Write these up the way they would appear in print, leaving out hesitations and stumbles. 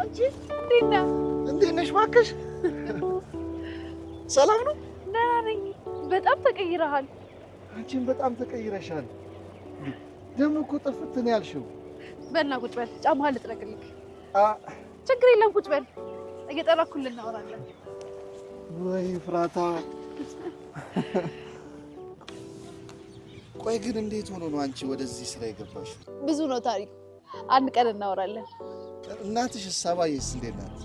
አንቺ እንዴት ነሽ እባክሽ? ሰላም ነው? ደህና ነኝ። በጣም ተቀይረሃል። አንቺም በጣም ተቀይረሻል። ደግሞ እኮ ጥፍት ነው ያልሽው። በልና ቁጭ በል፣ ጫማህን ልጥረግልህ። ችግር የለም ቁጭ በል፣ እየጠራኩልህ እናወራለን። ወይ ፍራታ። ቆይ ግን እንዴት ሆኖ ነው አንቺ ወደዚህ ስራ የገባሽው? ብዙ ነው ታሪኩ፣ አንድ ቀን እናወራለን። እናትሽ አባዬስ እንዴት ናት?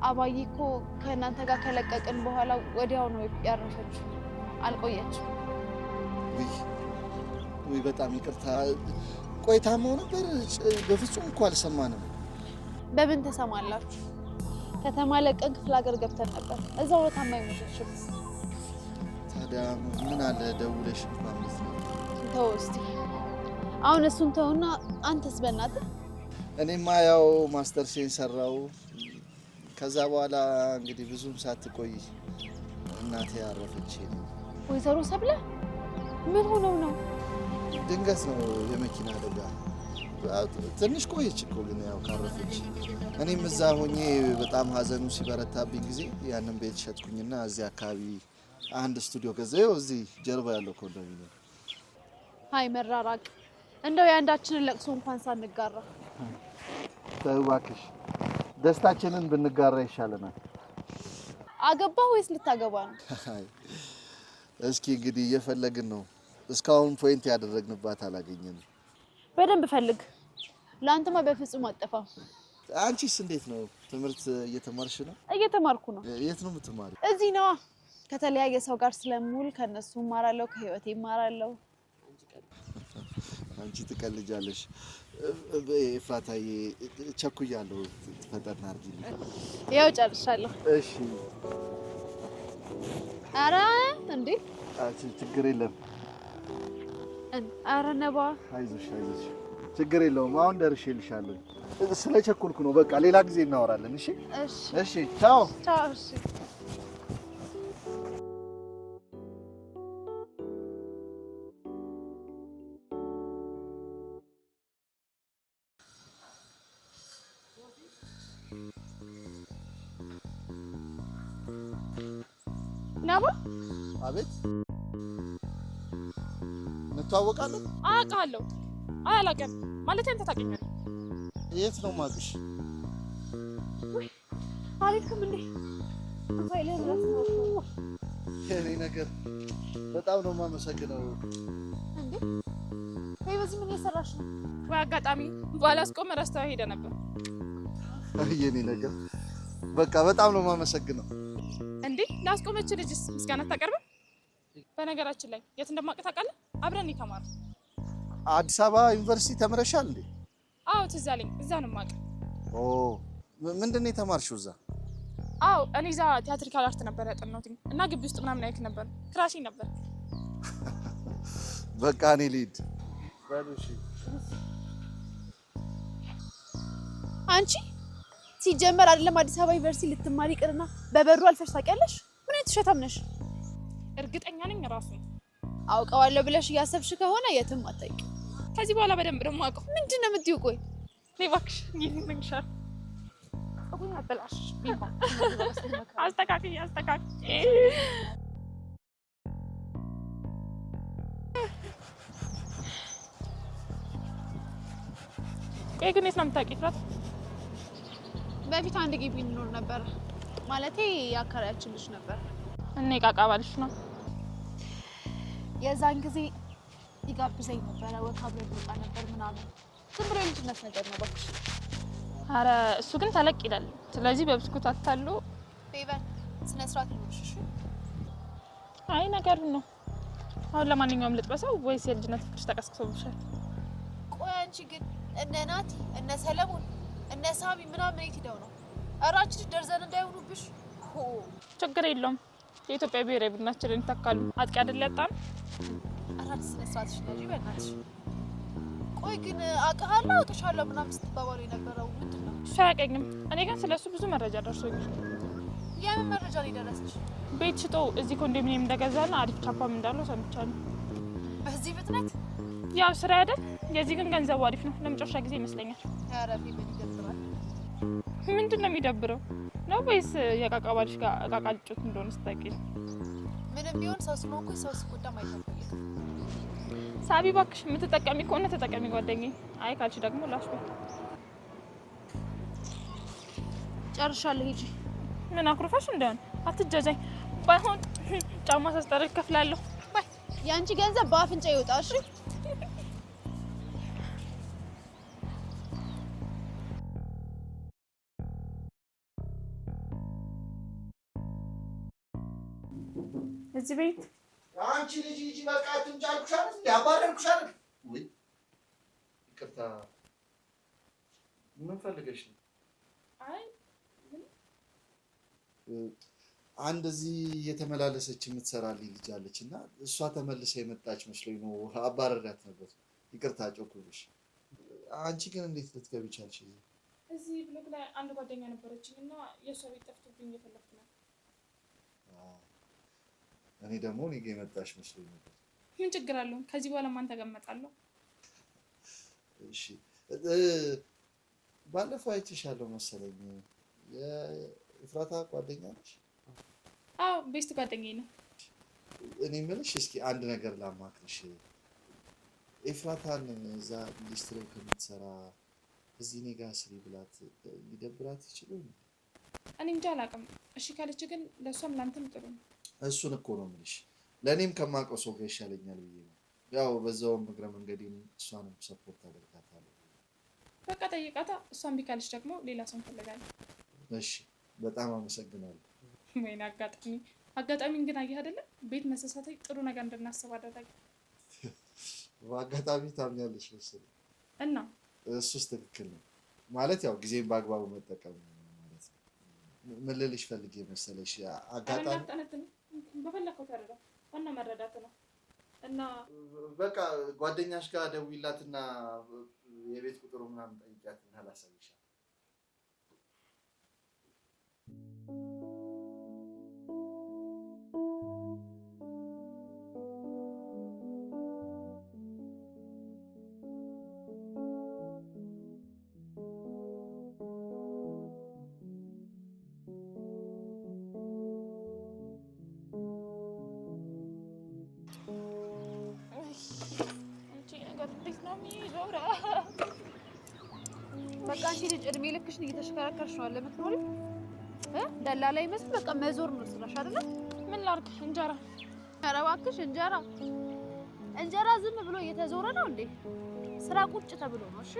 አባዬ እኮ ከእናንተ ጋር ከለቀቅን በኋላ ወዲያው ነው ያረፈችው፣ አልቆየችም። ወይ በጣም ይቅርታ። ቆይ ታማው ነበር? በፍጹም እኮ አልሰማንም። በምን ተሰማላችሁ? ከተማ ለቀን ክፍለ ሀገር ገብተን ነበር። እዛው ነው ታማ የሞተችው። ታዲያ ምን አለ ደውለሽ ማለት ነው? ተው እስቲ አሁን እሱን ተውና አንተስ በእናትህ። እኔማ ያው ማስተርሴን ሰራው። ከዛ በኋላ እንግዲህ ብዙም ሳትቆይ እናቴ ያረፈች። ወይዘሮ ሰብለ ምን ሆነው ነው? ድንገት ነው የመኪና አደጋ። ትንሽ ቆየች እኮ ግን ያው ካረፈች። እኔም እዛ ሆኜ በጣም ሀዘኑ ሲበረታብኝ ጊዜ ያንን ቤት ሸጥኩኝና እዚህ አካባቢ አንድ ስቱዲዮ ገዛው። እዚህ ጀርባ ያለው ኮንዶሚኒየም። አይ መራራቅ፣ እንደው የአንዳችንን ለቅሶ እንኳን ሳንጋራ። ተው እባክሽ፣ ደስታችንን ብንጋራ ይሻለናል። አገባህ ወይስ ልታገባ ነው? እስኪ እንግዲህ እየፈለግን ነው። እስካሁን ፖይንት ያደረግንባት አላገኘንም። በደንብ ፈልግ። ለአንተማ በፍጹም አጠፋም። አንቺስ እንዴት ነው? ትምህርት እየተማርሽ ነው? እየተማርኩ ነው። የት ነው የምትማሪው? እዚህ ነዋ። ከተለያየ ሰው ጋር ስለምውል ከነሱ እማራለሁ፣ ከህይወቴ እማራለሁ። አንቺ ትቀልጃለሽ። ኤፍራታዬ ቸኩያለሁ፣ ፈጠን አድርጊልኝ። ያው ጨርሻለሁ። እሺ። ኧረ እንዴ! ችግር የለም። ኧረ ነባ፣ አይዞሽ አይዞሽ፣ ችግር የለውም። አሁን ደርሼልሻለሁ። ስለቸኮልኩ ነው። በቃ ሌላ ጊዜ እናወራለን። እሺ እሺ። ቻው ቻው። እሺ ነባ። አቤት። እንተዋወቃለን? አውቃለሁ። አላውቅም ማለት አንተ ታውቀኛለህ። የት ነው የማውቅሽ? ወይ አልክም እንዴ? ፋይሌን ረስተው። የኔ ነገር በጣም ነው የማመሰግነው። እንዴ ወይ በዚህ ምን እየሰራሽ ነው? ወይ አጋጣሚ ባላስቆም ረስተው ሄደ ነበር። የኔ ነገር በቃ በጣም ነው የማመሰግነው። እንዴ ላስቆመች ልጅስ ምስጋና ታቀርበ? በነገራችን ላይ የት እንደማውቅ ታውቃለህ? አብረን የተማርን አዲስ አበባ ዩኒቨርሲቲ ተምረሻል እንዴ? አዎ ትዝ አለኝ። እዛ ነው የማውቅ። ኦ ምንድን ነው የተማርሽው እዛ? አዎ እኔ እዛ ቲያትሪካል አርት ነበር ያጠናሁት እና ግቢ ውስጥ ምናምን አይክ ነበር። ክራሺ ነበር። በቃ እኔ ልሂድ። ባሉሽ አንቺ ሲጀመር አይደለም አዲስ አበባ ዩኒቨርሲቲ ልትማሪ ቅርና በበሩ አልፈሽ ታውቂያለሽ? ምን የተሸታም ነሽ? እርግጠኛ ነኝ ራሱ አውቀዋለሁ ብለሽ እያሰብሽ ከሆነ የትም አታውቂም። ከዚህ በኋላ በደንብ ደግሞ አውቀው። ምንድን ነው የምትይው? ቆይ ነይ እባክሽ። ይሄን መንሻር አሁን አበላሽ ቢባ አስተካክል። ቆይ ግን የት ነው የምታውቂው? ፍራት በፊት አንድ ግቢ እንኖር ነበር። ማለቴ ያከራያችን ልጅ ነበር። እኔ ቃቃ ባልሽ ነው። የዛን ጊዜ ይጋብዘኝ ነበር፣ ወካ ብለን ወጣ ነበር ምናምን። ዝም ብሎ የልጅነት ነገር ነው እባክሽ። አረ እሱ ግን ተለቅ ይላል። ስለዚህ በብስኩት አታሉ ቤበን ስነ ስርዓት ይኖርሽ። አይ ነገር ነው። አሁን ለማንኛውም ልጥበሰው ወይስ የልጅነት ፍቅርሽ ተቀስቅሶብሻል? ቆይ አንቺ ግን እነ ናቲ እነ ሰለሞን እነ ሳሚ ምናምን የት ሄደው ነው? እራችሽ ደርዘን እንዳይሆኑብሽ። ችግር የለውም። የኢትዮጵያ ብሔራዊ ቡድናችንን ይተካሉ። አጥቂ አይደል ያጣን? አራት ስነ ስርዓትሽ ነው በእናትሽ። ቆይ ግን አውቃለሁ አውጥሻለሁ ምናምን ስትባባሉ የነበረው ምንድን ነው? እሱ አያውቀኝም። እኔ ግን ስለሱ ብዙ መረጃ ደርሶኛል። የምን መረጃ ላይ ደረሰሽ? ቤት ሽጦ እዚህ ኮንዶሚኒየም እንደገዛና አሪፍ ቻፓም እንዳለው ሰምቻለሁ። በዚህ ፍጥነት? ያው ስራ አይደል? የዚህ ግን ገንዘቡ አሪፍ ነው። ለመጨረሻ ጊዜ ይመስለኛል። ያረፊ ምን ይገርማል። ምንድነው የሚደብረው ነው ወይስ የቃቃ ባልሽ ጋር ቃቃ ልጮት እንደሆነ ስታውቂ? ምንም ቢሆን ሰው ስለሆንኩኝ ሰው ሲጎዳ ማየት አልፈልግም። ሳቢ እባክሽ የምትጠቀሚ ከሆነ ተጠቀሚ ጓደኛዬ። አይ ካልሽ ደግሞ ላሽ በይ። ጨርሻለሁ ሂጂ። ምን አኩርፈሽ እንደሆነ አትጃጃኝ። ባይሆን ጫማ ሳስጠርግ ከፍላለሁ። ባይ ያንቺ ገንዘብ በአፍንጫ ይወጣ እሺ። እዚህ ቤት አንቺ ልጅ ሂጂ በቃ አትንጫልኩሽ አይደል? ያባረርኩሽ አይደል? ወይ ይቅርታ። ምን ፈልገሽ ነው? አይ አንድ እዚህ እየተመላለሰች የምትሰራልኝ ልጅ አለች እና እሷ ተመልሳ የመጣች መስሎኝ ነው አባረሪያት ነበር። ይቅርታ ጮኩብሽ። አንቺ ግን እንዴት ልትገቢ ቻልሽ? እዚህ ብሎክ ላይ አንድ ጓደኛ ነበረችኝ እና የእሷ ቤት ጠፍቶብኝ እየፈለኩ ነው። እኔ ደግሞ እኔ ጋር የመጣሽ መስሎኝ ነበር። ምን ችግር አለው? ከዚህ በኋላ ማን ተቀመጣለሁ? እሺ ባለፈው አይቼሻለሁ መሰለኝ። የኤፍራታ ጓደኛ ነሽ? አዎ ቤስት ጓደኛዬ ነው። እኔ የምልሽ እስኪ አንድ ነገር ላማክርሽ። ኤፍራታን እዛ ኢንዱስትሪ ከምትሰራ እዚህ እኔ ጋር ስሪ ብላት ሊደብራት ይችላል? እኔ እንጃ አላውቅም። እሺ ካለች ግን ለእሷም ላንተም ጥሩ ነው። እሱን እኮ ነው የምልሽ። ለእኔም ከማውቀው ሰው ጋር ይሻለኛል ብዬ ነው። ያው በዛውም እግረ መንገዴን እሷንም ሰፖርት አደርጋታለሁ። በቃ ጠይቃታ። እሷን እምቢ ካለች ደግሞ ሌላ ሰው እንፈልጋለን። እሺ በጣም አመሰግናለሁ። ወይኔ አጋጣሚን ግን አየህ አይደለ? ቤት መሰሳተኝ ጥሩ ነገር እንድናስብ አደረገ። በአጋጣሚ ታምኛለሽ መሰለኝ። እና እሱስ ትክክል ነው ማለት ያው ጊዜን በአግባቡ መጠቀም ማለት ነው። ምን ልልሽ ፈልጌ መሰለሽ አጋጣሚ በፈለከው ተረዳ። ዋና መረዳት ነው። እና በቃ ጓደኛሽ ጋር ደውይላትና የቤት ቁጥሩ ምናምን ጠይቂያትና ላሳይሻለሁ። በቃ አንቺ ልጅ እድሜ ልክሽን እየተሽከረከርሽ ነው አለ የምትኖሪው። ደላላ ይመስል በቃ መዞር ነው ስራሽ አይደለ? ምን ላድርግ? እንጀራ። ኧረ እባክሽ እንጀራ ዝም ብሎ እየተዞረ ነው እንዴ? ስራ ቁጭ ተብሎ ነው። እሺ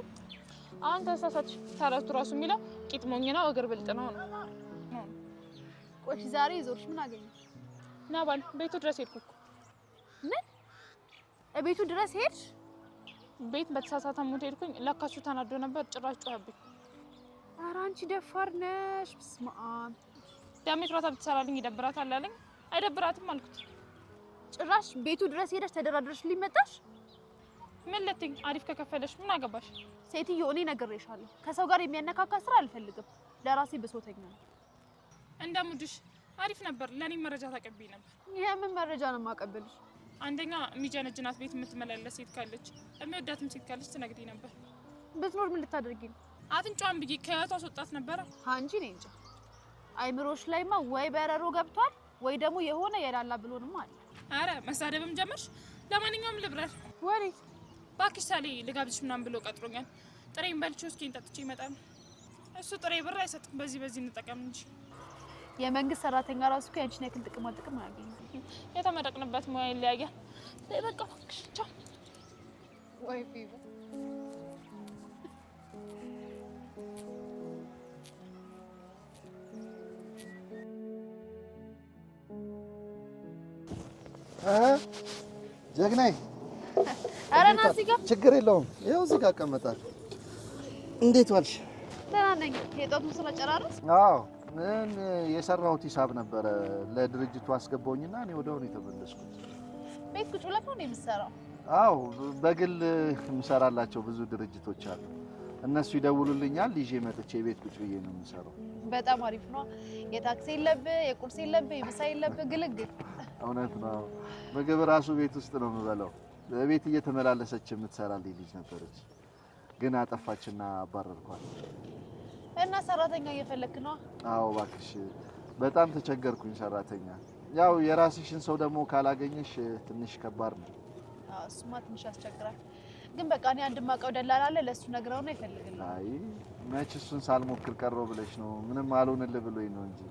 አሁን ተሳሳትሽ። ተረቱ ራሱ የሚለው ቂጥ ሞኝ ነው እግር ብልጥ ነው ነው። ቆይ ዛሬ ይዞርሽ ምን አገኘሽ? ና ባል ቤቱ ድረስ ሄድኩ እኮ። ምን? ቤቱ ድረስ ሄድሽ? ቤት በተሳሳተ ሞት ሄድኩኝ። ለካሱ ተናዶ ነበር። ጭራሽ ጮኸብኝ። ኧረ አንቺ ደፋር ነሽ። በስመ አብ። ዳሜ ኤፍራታ ብትሰራልኝ ይደብራታል አለኝ። አይደብራትም አልኩት። ጭራሽ ቤቱ ድረስ ሄደሽ ተደራድረሽ ሊመጣሽ? ምን ልትይኝ? አሪፍ ከከፈለሽ ምን አገባሽ? ሴትዮ እኔ ነግሬሻለሁ፣ ከሰው ጋር የሚያነካካ ስራ አልፈልግም። ለራሴ ብሶተኛ ነው። እንደሙድሽ አሪፍ ነበር። ለኔ መረጃ ታቀብኝ ነበር። የምን መረጃ ነው የማቀበልሽ? አንደኛ ሚጀነጅናት ቤት የምትመላለስ ሴት ካለች የሚወዳትም ሴት ካለች ትነግሪኝ ነበር። ብትኖር ምን ልታደርጊ ነው? አፍንጫዋን ብዬ ከህይወቷ አስወጣት ነበረ። አንቺ ነኝ እንጂ አይምሮሽ ላይማ ወይ በረሮ ገብቷል ወይ ደግሞ የሆነ የላላ ብሎንም አለ። አረ መሳደብም ጀመርሽ። ለማንኛውም ልብረር። ወዴት? እባክሽ ሳሌ ልጋብዝሽ ምናምን ብሎ ቀጥሮኛል። ጥሬን በልቼ እስኪን ጠጥቼ ይመጣል። እሱ ጥሬ ብር አይሰጥም። በዚህ እንጠቀም እንጂ የመንግስት ሰራተኛ ራሱ እኮ ያንቺን ያክል ጥቅማ ጥቅም አያገኝም። የተመረቅንበት ሙያ ይለያያል። በቃ እባክሽ ቻው። ወይ ቢባ ጀግናይ። ኧረ ና እዚህ ጋር። ችግር የለውም። ይኸው እዚህ ጋር እቀመጣለሁ። እንዴት ዋልሽ? ደህና ነኝ። የጠዋቱን ስራ ጨራረስ? አዎ ምን የሰራሁት ሂሳብ ነበረ ለድርጅቱ አስገባውኝና እኔ ወዲያው ነው የተመለስኩት። ቤት ቁጭ ብለህ ነው የምትሰራው? አዎ በግል የምሰራላቸው ብዙ ድርጅቶች አሉ። እነሱ ይደውሉልኛል፣ ይዤ መጥቼ ቤት ቁጭ ብዬ ነው የምሰራው። በጣም አሪፍ ነው። የታክሲ የለብህ፣ የቁርስ የለብህ፣ የምሳ የለብህ፣ ግልግል። እውነት ነው። ምግብ ራሱ ቤት ውስጥ ነው የምበላው። በቤት እየተመላለሰች የምትሰራልኝ ልጅ ነበረች፣ ግን አጠፋችና አባረርኳት። እና ሰራተኛ እየፈለክ ነው? አዎ እባክሽ በጣም ተቸገርኩኝ ሰራተኛ። ያው የራስሽን ሰው ደግሞ ካላገኘሽ ትንሽ ከባድ ነው። እሱማ ትንሽ ያስቸግራል። ግን በቃ እኔ አንድ ማቀው ደላላ አለ ለሱ ነግረው ነው ይፈልግልኝ። አይ መች እሱን ሳልሞክር ቀረው ብለሽ ነው? ምንም አልሆንልህ ብሎኝ ነው እንጂ።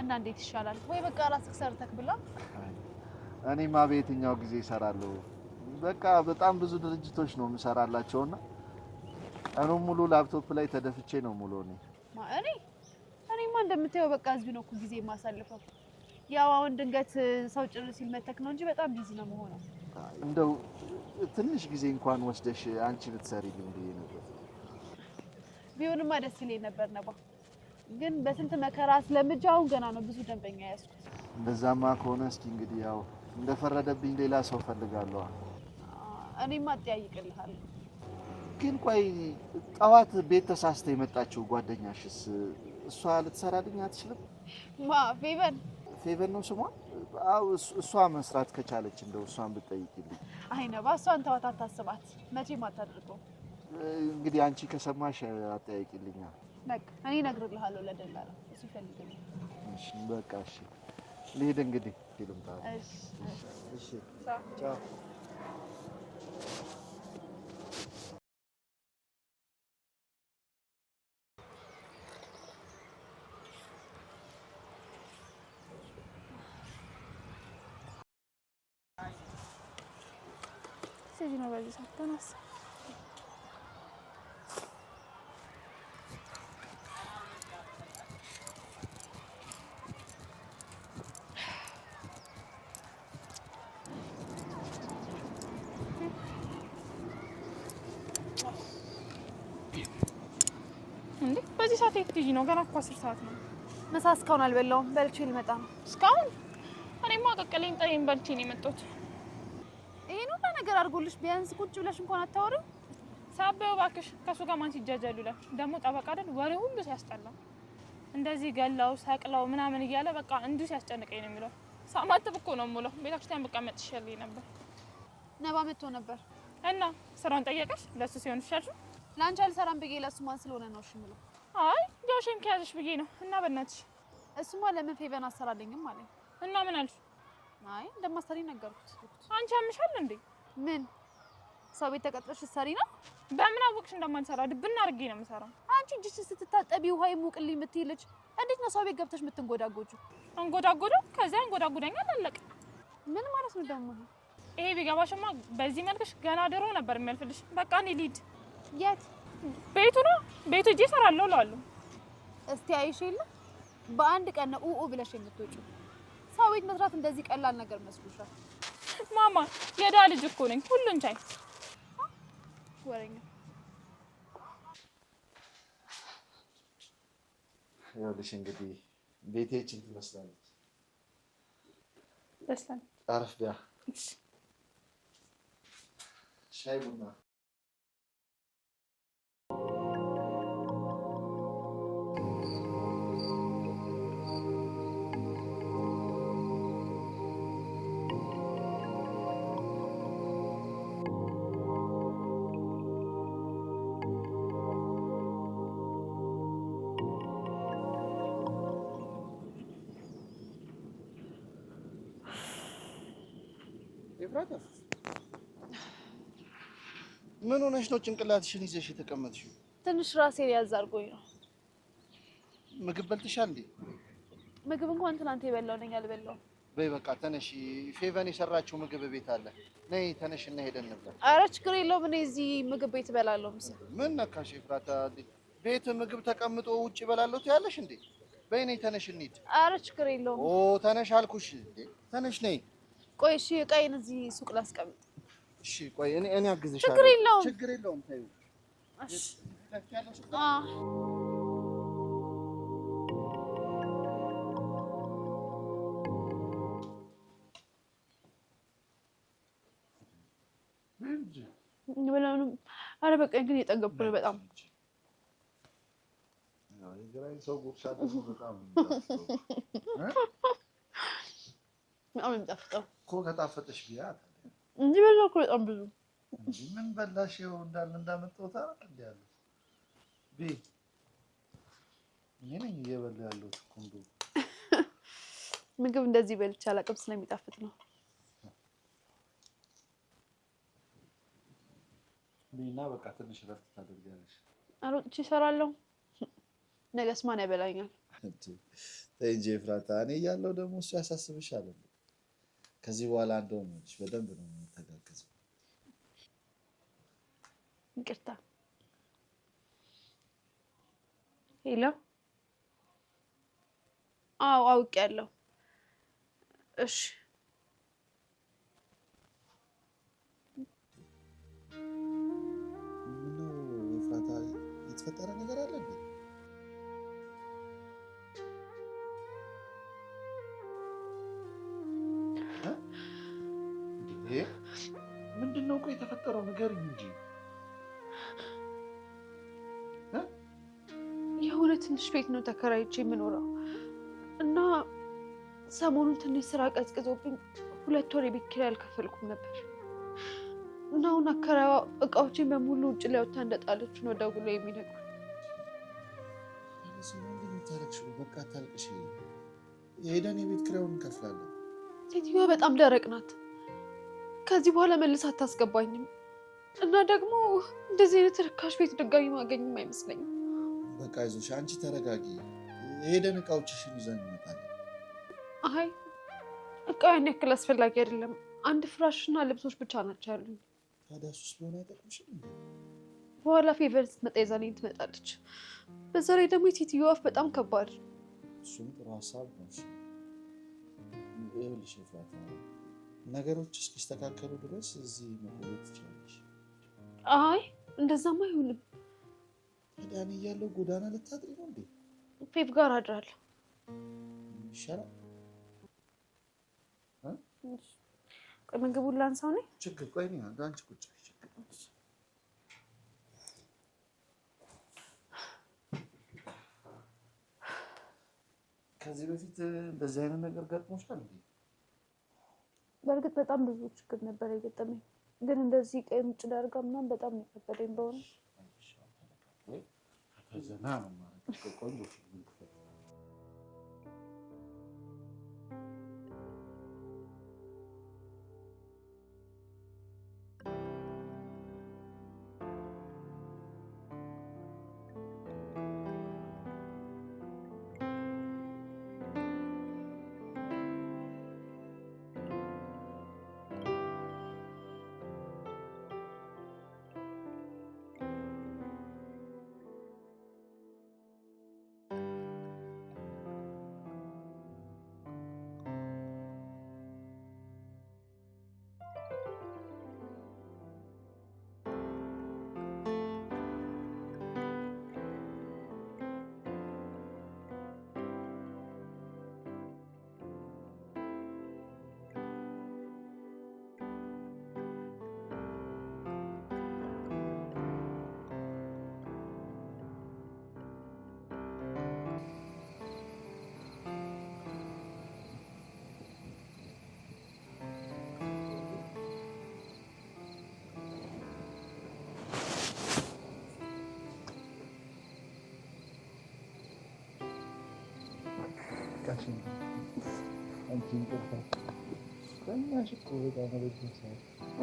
እና እንዴት ይሻላል? ወይ በቃ ራስህ ሰርተክ ብላ። እኔማ በየትኛው ጊዜ እሰራለሁ? በቃ በጣም ብዙ ድርጅቶች ነው የምሰራላቸውና ቀኑን ሙሉ ላፕቶፕ ላይ ተደፍቼ ነው ሙሉ እኔማ እንደምታየው በቃ እዚህ ነው እኮ ጊዜ የማሳልፈው። ያው አሁን ድንገት ሰው ጭር ሲል መተክ ነው እንጂ በጣም ቢዚ ነው የምሆነው። እንደው ትንሽ ጊዜ እንኳን ወስደሽ አንቺ ብትሰሪልኝ ብዬ ነበር። ቢሆንማ ደስ ይለኝ ነበር ነባ። ግን በስንት መከራ ስለምጃ አሁን ገና ነው ብዙ ደንበኛ ያስኩት። እንደዛማ ከሆነ እስኪ እንግዲህ ያው እንደፈረደብኝ ሌላ ሰው ፈልጋለሁ። እኔማ አጠያይቅልሃለሁ። ግን ቆይ ጠዋት ቤት ተሳስተ የመጣችው ጓደኛሽስ እሷ ልትሰራልኝ አትችልም? ፌቨን ነው ስሟ? አው እሷ መስራት ከቻለች እንደው እሷን ብትጠይቂልኝ። አይ ነባ እሷን ተዋት አታስባት። መቼም አታደርገው። እንግዲህ አንቺ ከሰማሽ አጠያይቂልኛ። በቃ እኔ እነግርልሃለሁ ለደላላ እሱ ይፈልግልኝ። እሺ በቃ እሺ ልሂድ እንግዲህ ልምጣ። እሺ ቻው። እዚህ ነው በዚህ ሰዓት ተነሳ። እንዴ በዚህ ሰዓት የት ልጅ ነው? ገና እኮ 10 ሰዓት ነው። ምሳ እስካሁን አልበላሁም። በልቼ ልመጣ ነው። እስካሁን እኔማ ቀቀለኝ ጠይም በልቼ ነው የመጣሁት። ይሄን ሁሉ ነገር አድርጎልሽ ቢያንስ ቁጭ ብለሽ እንኳን አታወሪም? ሳበው እባክሽ ከሱ ጋር ማን ሲጃጃሉ ይላል። ደግሞ ጠበቃ አይደል ወሬ ሁሉ ሲያስጠላ እንደዚህ ገላው ሰቅላው ምናምን እያለ በቃ እንዲሁ ሲያስጨንቀኝ ነው የሚለው። ሳማጥብ እኮ ነው የምውለው። ቤተክርስቲያን በቃ መጥቼልኝ ነበር። ነባ መጥቶ ነበር እና ስራውን ጠየቀሽ? ለሱ ሲሆን ይሻልሽ? ላንቺ አልሰራም ብዬ ለሱ ማን ስለሆነ ነው እሺ የምለው? አይ ያው ሼም ከያዘሽ ብዬ ነው። እና በእናትሽ እሱማ ለምን ፌቨን አሰራልኝም ማለት እና ምን አልሽ? አይ እንደማሰሪ ነገርኩት። አንቺ አምሻል እንዴ? ምን ሰው ቤት ተቀጥረሽ ሰሪ ነው? በምን አወቅሽ እንደማልሰራ? ድብና አድርጌ ነው የምሰራው። አንቺ እጅሽ ስትታጠቢ ውሃ ይሙቅልኝ የምትይ ልጅ እንዴት ነው ሰው ቤት ገብተሽ የምትንጎዳጎጁ? አንጎዳጎዱ ከዛ አንጎዳጉደኛል አለቀ። ምን ማለት ነው ደግሞ? ይሄ ቢገባሽማ በዚህ መልክሽ ገና ድሮ ነበር የሚያልፍልሽ። በቃ እኔ ልሂድ። የት? ቤቱ ነው ቤቱ እጄ እሰራለሁ እላለሁ። እስቲ አይሽ የለ በአንድ ቀን ነው ኡኡ ብለሽ የምትወጪው። ሰው ቤት መስራት እንደዚህ ቀላል ነገር መስሎሻል? ማማ የዳ ልጅ እኮ ነኝ ሁሉን ቻይ። ወሬኛ ይኸውልሽ እንግዲህ ቤቴችን ትመስላለች። ደስታን አረፍ ቢያ ሻይ ቡና ምን ሆነሽ ነው ጭንቅላትሽን ይዘሽ የተቀመጥሽው? ትንሽ ራሴን ያዝ አድርጎኝ ነው። ምግብ በልተሻል እንዴ? ምግብ እንኳን ትናንት የበላው ነኝ አልበላውም። በይ በቃ ተነሺ፣ ፌቨን የሰራችው ምግብ ቤት አለ። ነይ ተነሽ እና ሄደን እንብላ። ኧረ ችግር የለውም እኔ እዚህ ምግብ ቤት እበላለሁ። ምን ነካሽ ኤፍራታ? ቤት ምግብ ተቀምጦ ውጭ እበላለሁ ትያለሽ እንዴ? በይ ነይ ተነሽ እንሂድ። ኧረ ችግር የለውም። ኦ ተነሽ አልኩሽ እንዴ! ተነሽ ነይ። ቆይ እሺ እቃዬን እዚህ ሱቅ ላስቀምጥ። እሺ ቆይ እኔ አግዝሻለሁ። ችግር የለውም። ችግር የለውም። ተይው። እሺ ኧረ በቃ ግን የጠገብኩ ነው በጣም። ሰው ጉርሻ በጣም የሚጣፍጠው እኮ ከጣፈጠሽ ቢያት እንጂ በላሁ እኮ በጣም ብዙ። ምን በላሽ? ይኸው እንዳመጣሁት አይደል እንዴ ያለው። እኔ ነኝ እየበላ ያለሁት እኮ እንደው ምግብ እንደዚህ በልቼ አላውቅም ስለሚጣፍጥ ነው። ቢና በቃ ትንሽ ረፍት ታደርጊያለሽ። አልወጥቼ እሰራለሁ። ነገስ ማን ያበላኛል? ተይ እንጂ ኤፍራታ፣ እኔ እያለሁ ደግሞ እሱ ያሳስብሻል። ከዚህ በኋላ እንደውም በደንብ ነው የምንተጋገዘው። ይቅርታ። ሄሎ። አዎ አውቄያለሁ። እሺ ምነው ኤፍራታ፣ የተፈጠረ ነገር አለ እንዴ? ምንድነው ቆይ የተፈጠረው ነገር እንጂ? የሆነ ትንሽ ቤት ነው ተከራይቼ የምኖረው እና ሰሞኑን ትንሽ ስራ ቀዝቅዞብኝ 2 ወር የቤት ኪራይ አልከፈልኩም ነበር እና አሁን አከራይዋ እቃዎችን በሙሉ ውጭ ላይ ወጥታ እንደጣለች ነው ደውሎ የሚነግሩኝ። በቃ አታልቅሽ፣ የሄደን የቤት ኪራዩን እንከፍላለን። ሴትዮዋ በጣም ደረቅ ናት። ከዚህ በኋላ መልሳ አታስገባኝም እና ደግሞ እንደዚህ አይነት ርካሽ ቤት ድጋሚ ማገኝም አይመስለኝም። በቃ አይዞሽ፣ አንቺ ተረጋጊ። የሄደን እቃዎችሽን ይዘን እንመጣለን። አይ እቃው ያን ያክል አስፈላጊ አይደለም። አንድ ፍራሽና ልብሶች ብቻ ናቸው ያሉኝ። ታዲያ እሱስ ቢሆን አይጠቅምሽም እንዴ? በኋላ ፌቨር ስትመጣ ይዛልኝ ትመጣለች። በዛ ላይ ደግሞ የሴትዮዋ አፍ በጣም ከባድ። እሱም ጥሩ ሀሳብ ነው። ይኸውልሽ ኤፍራታ፣ ነገሮች እስኪስተካከሉ ድረስ እዚህ መቆየት ትችላለሽ። አይ እንደዛማ አይሆንም። ታዲያ እኔ እያለሁ ጎዳና ልታድሪ ነው እንዴ? ፌቭ ጋር አድራለሁ። ይሻላል። ቆይ ምግቡን ላንሳው ነኝ። ችግር ቆይ እኔ አንቺ ቁጭ በይ። ችግር ከዚህ በፊት እንደዚህ አይነት ነገር ገጥሞሻል እንዴ? በእርግጥ በጣም ብዙ ችግር ነበር የገጠመኝ፣ ግን እንደዚህ ቀይ ምጭ ዳርጋ ምናምን በጣም ነው የከበደኝ። በሆነ ዘና ነው ማለት ቆንጆ ፊልም ክፈት።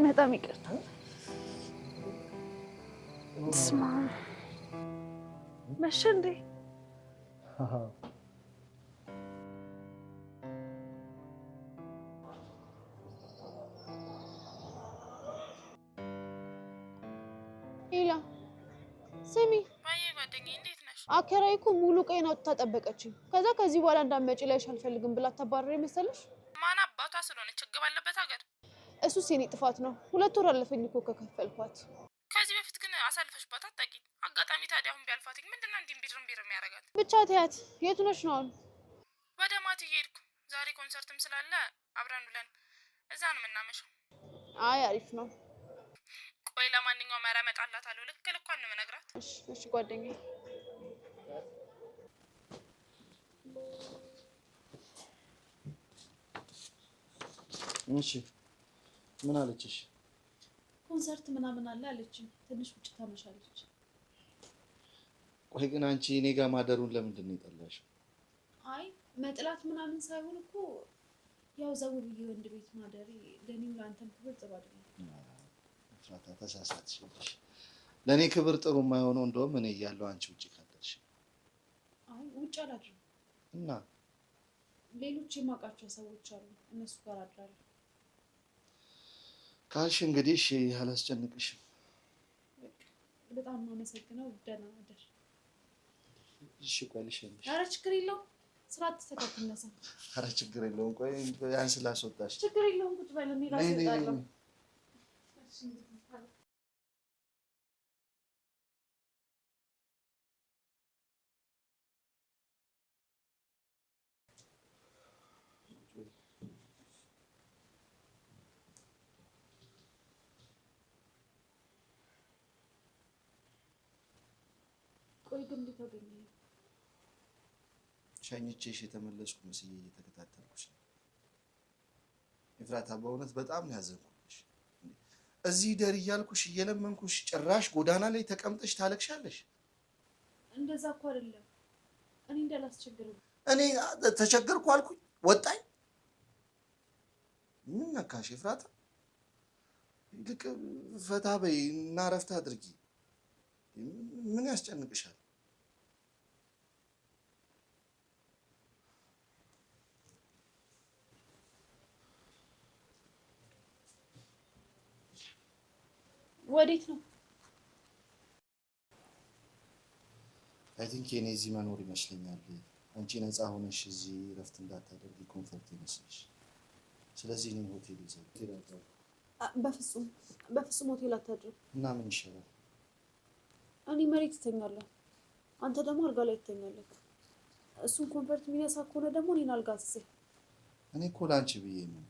በጣም ይቅርታ። ስማ መሸ እንዴ? ሄላ ስሚ፣ ጓደኛዬ እንዴት ነሽ? አከራይ እኮ ሙሉ ቀን አውጥታ ጠበቀችኝ። ከዚህ በኋላ እንዳትመጪ ላይሽ አልፈልግም ብላ ታባረረ መሰለሽ? ማን አባቷ ስለሆነች ችግር ባለበት ሀገር። እሱስ የኔ ጥፋት ነው። 2 ወር አለፈኝ እኮ ከከፈልኳት። ከዚህ በፊት ግን አሳልፈሽባት አታውቂም። አጋጣሚ ታዲያ አሁን ቢያልፋትኝ ምንድነው እንዲህ ቢር የሚያደርጋት? ብቻ ተያት። የቱ ነሽ ነው አሁን? ወደ ማቲ ሄድኩ። ዛሬ ኮንሰርትም ስላለ አብረን ብለን እዛ ነው የምናመሸው። አይ አሪፍ ነው። ቆይ ለማንኛውም ኧረ እመጣላታለሁ። ልክ ልኳን ነው የምነግራት። እሺ ጓደኛዬ። እሺ ምን አለችሽ? ኮንሰርት ምናምን አለ አለችኝ። ትንሽ ውጭ ታመሻለች። ቆይ ግን አንቺ እኔ ጋር ማደሩን ለምንድን ነው የጠላሽው? አይ መጥላት ምናምን ሳይሆን እኮ ያው ዘው ብዬ ወንድ ቤት ማደሪ ለኔም ለአንተም ክብር ጥሩ አይደለም። ፍራታ ተሳሳትሽ። ለኔ ክብር ጥሩ የማይሆነው እንደውም እኔ እያለሁ አንቺ ውጪ ካደርሽ። አይ ውጭ አላድርም እና ሌሎች የማውቃቸው ሰዎች አሉ እነሱ ጋር አድራለሁ። ካልሽ እንግዲህ እሺ አላስጨንቅሽም። በጣም ነው አመሰግነው። ደህና አደር። እሺ ቆይ ልሸኝሽ። ኧረ ችግር የለውም ስራ ተስተካክል ነሳ። ኧረ ችግር የለውም ቆይ ያን ስላስወጣሽ ችግር የለውም ቁጭ በል እኔ ራሴ እወጣለሁ። ቆይ ግን እንዴት አገኘኸኝ? ሸኝቼሽ የተመለስኩ መስዬ እየተከታተልኩሽ ነው። ኤፍራታ በእውነት በጣም ነው ያዘንኩልሽ። እዚህ ደር እያልኩሽ እየለመንኩሽ ጭራሽ ጎዳና ላይ ተቀምጠሽ ታለቅሻለሽ። እንደዛ እኮ አይደለም። እኔ እንዳላስቸግርም እኔ ተቸገርኩ አልኩኝ ወጣኝ። ምን ነካሽ ኤፍራታ? ይልቅ ፈታ በይ እና እረፍት አድርጊ። ምን ያስጨንቅሻል? ወዴት ነው? አይ ቲንክ የኔ እዚህ መኖር ይመስለኛል። አንቺ ነፃ ሆነሽ እዚህ እረፍት እንዳታደርጊ ኮንፈርት ይመስልሽ። ስለዚህ እኔ ሆቴል ይዘው። በፍጹም ሆቴል አታድርም። እና ምን ይሻላል? እኔ መሬት እተኛለሁ፣ አንተ ደግሞ አልጋ ላይ ትተኛለህ። እሱን ኮንፈርት የሚነሳ ከሆነ ደግሞ እኔን አልጋ አስይዘኝ። እኔ እኮ ላንቺ ብዬ ነው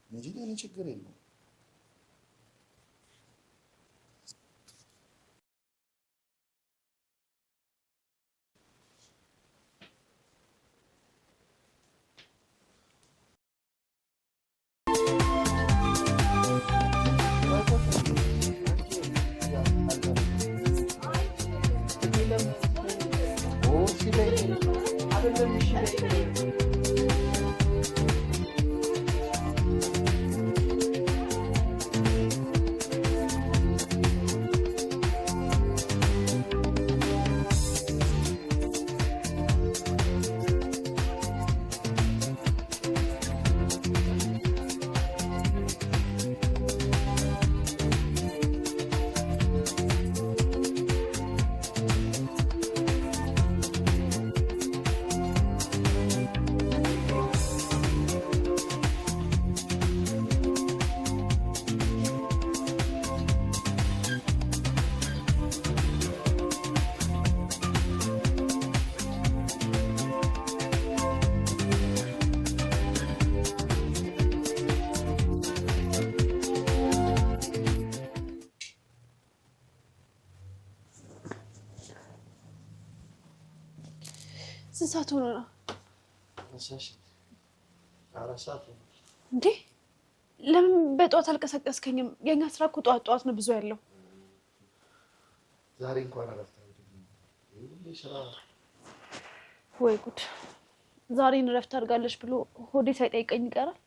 እንጂ ለእኔ ችግር የለውም። ስንት ሰዓት ሆነ ነው? እንዴ ለምን በጠዋት አልቀሰቀስከኝም? የኛ ስራ እኮ ጠዋት ጠዋት ነው ብዙ ያለው። ዛሬ እንኳን አረፍታ ወይ ጉድ! ዛሬን እረፍት አድርጋለች ብሎ ሆዴ ሳይጠይቀኝ ይቀራል።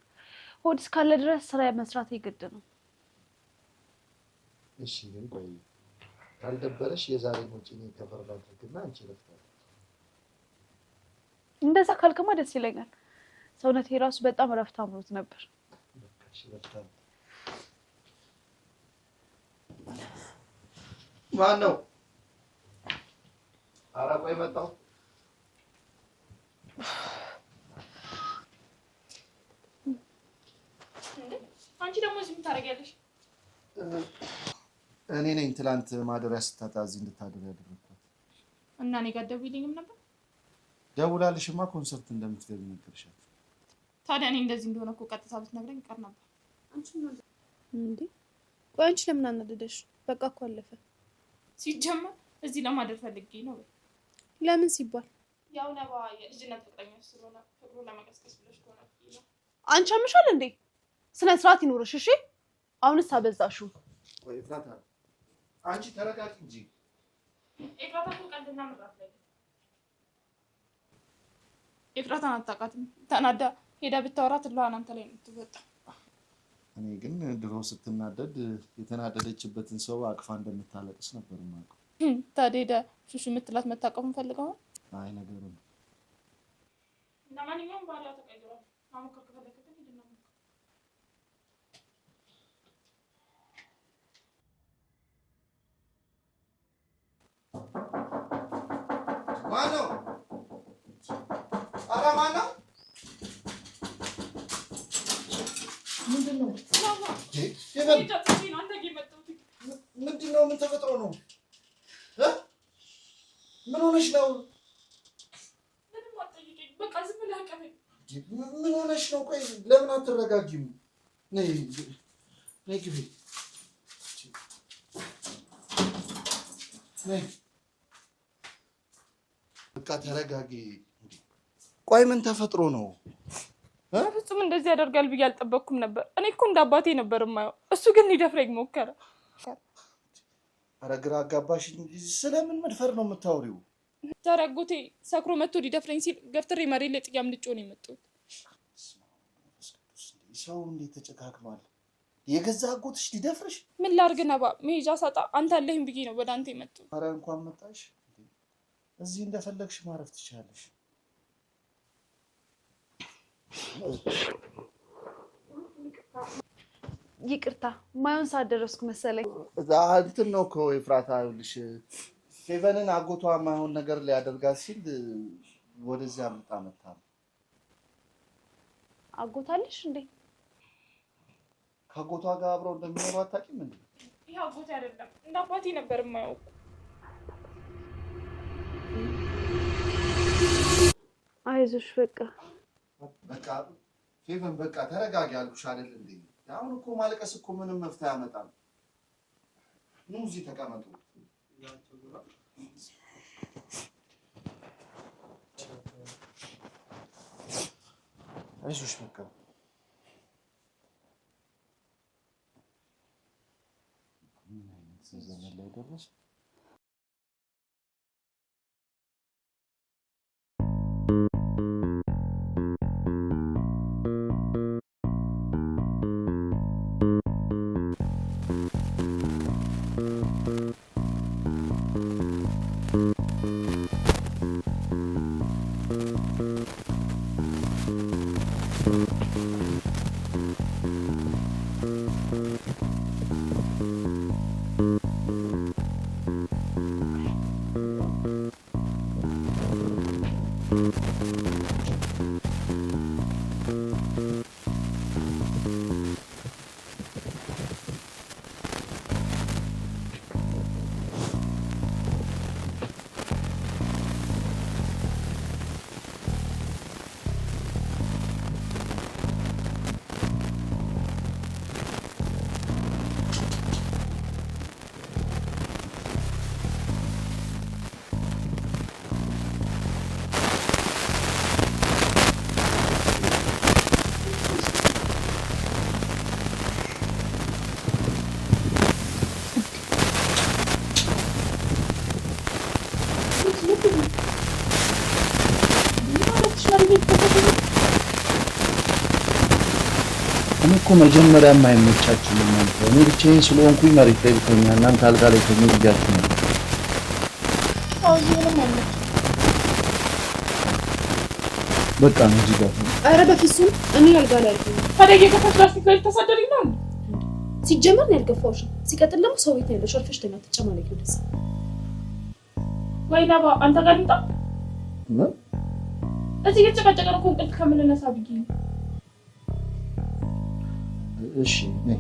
ሆድ እስካለ ድረስ ስራ መስራት ይግድ ነው። እሺ ግን ቆይ ካልደበረሽ የዛሬ ወጪ ነው ከፈርዳልኩና አንቺ እረፍት እንደዛ ካልከማ ደስ ይለኛል። ሰውነቴ ራሱ በጣም እረፍት አምሮት ነበር። ማን ነው? ኧረ ቆይ መጣሁ። አንቺ ደግሞ እዚህ ምን ታደርጊያለሽ? እኔ ነኝ ትላንት ማደሪያ ስታጣ እዚህ እንድታደር ያደረኳት። እና እኔ ጋር ደውይልኝም ነበር? ደውላልሽማ ኮንሰርት እንደምትገቢ ነገርሻት። ታዲያ እኔ እንደዚህ እንደሆነ እኮ ቀጥታ ብትነግረኝ ይቀር ነበር። አንቺ ምን እንዴ? ቆይ አንቺ ለምን አናደደሽ? በቃ እኮ አለፈ። ሲጀመር እዚህ ለማደር ፈልጌ ነው። ለምን ሲባል ያው ነባ የልጅነት ፍቅረኛ ስለሆነ ፍቅሩ ለመቀስቀስ ብለሽ ከሆነ ነው። አንቺ አምሻል እንዴ? ስነ ስርዓት ይኖርሽ እሺ። አሁንስ አበዛሽው። ወይ ፍራታ አንቺ ተረጋጊ እንጂ ኤፍራታ እኮ ቀልድና ምራት ላይ ኤፍራታን አታውቃትም። ተናዳ ሄዳ ብታወራት ለዋን አንተ ላይ ነው የምትወጣው። እኔ ግን ድሮ ስትናደድ የተናደደችበትን ሰው አቅፋ እንደምታለቅስ ነበር የማውቀው። ታዲያ ሹሹ የምትላት መታቀፉን ፈልገው ነው? አይ ነገሩ ነው። ለማንኛውም ባህሪዋ ተቀይሯል። ማሞከር ከፈለግህ ግን ሂድና ሞክር። ማነው? ኧረ ማነው? ምንድን ነው? ምንድን ነው? ምን ተፈጥሮ ነው? ምን ሆነሽ ነው? ምንም አትጠይቀኝ። በቃ ዝም ብለህ አቀፈኝ። ምን ሆነሽ ነው? ቆይ ለምን አትረጋጊም? ነይ ግቢ። ነይ በቃ ተረጋጊ። ቆይ ምን ተፈጥሮ ነው? ፍጹም እንደዚህ ያደርጋል ብዬ አልጠበቅኩም ነበር። እኔ እኮ እንደ አባቴ ነበር የማየው። እሱ ግን ሊደፍረኝ ሞከረ። ኧረ ግራ አጋባሽ። ስለምን መድፈር ነው የምታወሪው? ዛሬ አጎቴ ሰክሮ መጥቶ ሊደፍረኝ ሲል ገፍትሬ መሬት ላይ ጥያም ልጮ ነው የመጣሁት። ሰው እንዴት ተጨካክኗል? የገዛ አጎትሽ ሊደፍርሽ? ምን ላድርግ ነባ፣ መሄጃ ሳጣ አንተ አለህም ብዬ ነው ወደ አንተ የመጣሁት። ኧረ እንኳን መጣሽ። እዚህ እንደፈለግሽ ማረፍ ትችላለሽ። ይቅርታ ማየውን ሰዓት ደረስኩ መሰለኝ። እንትን ነው እኮ ኤፍራታ፣ ይኸውልሽ ፌቨንን አጎቷ ማይሆን ነገር ሊያደርጋት ሲል ወደዚያ መጣ። አጎታለሽ እንዴ? ከአጎቷ ጋር አብረው እንደሚኖሩ አታውቂም እንዴ? ይሄ አጎቴ አይደለም እንደ አባቴ ነበር የማየው። አይዞሽ በቃ ፌቨን በቃ ተረጋጊ አልኩሽ አይደል እንዴ? አሁን እኮ ማልቀስ እኮ ምንም መፍትሄ ያመጣል። ኑ እዚህ ተቀመጡ። አይዞሽ በቃ ምን አይነት ዘመን ላይ ደረስ? እኔ እኮ መጀመሪያ የማይመቻችሁ እናንተ፣ እኔ ብቻዬን ስለሆንኩኝ መሬት ላይ ብተኛ እናንተ አልጋ ላይ ተኙ ብያችሁ ነው። በቃ ነው እዚህ ጋር። ኧረ በፍጹም እኔ አልጋ ላይ አልተኛም። ታዲያ የገፋሽ ላስቲክ ላይ ተሰደድኝ ነው? ሲጀመር ነው ያልገፋሁሽ። ሲቀጥል ደግሞ ሰው ቤት ነው ያለሽ። አልፈሽ ተኛ። ተጨማለቂ ወደዛ። ወይ ነባ አንተ ጋር ልምጣ? እዚህ እየተጨቃጨቀን እኮ እንቅልፍ ከምንነሳ ብዬ ነው። እሺ ነይ።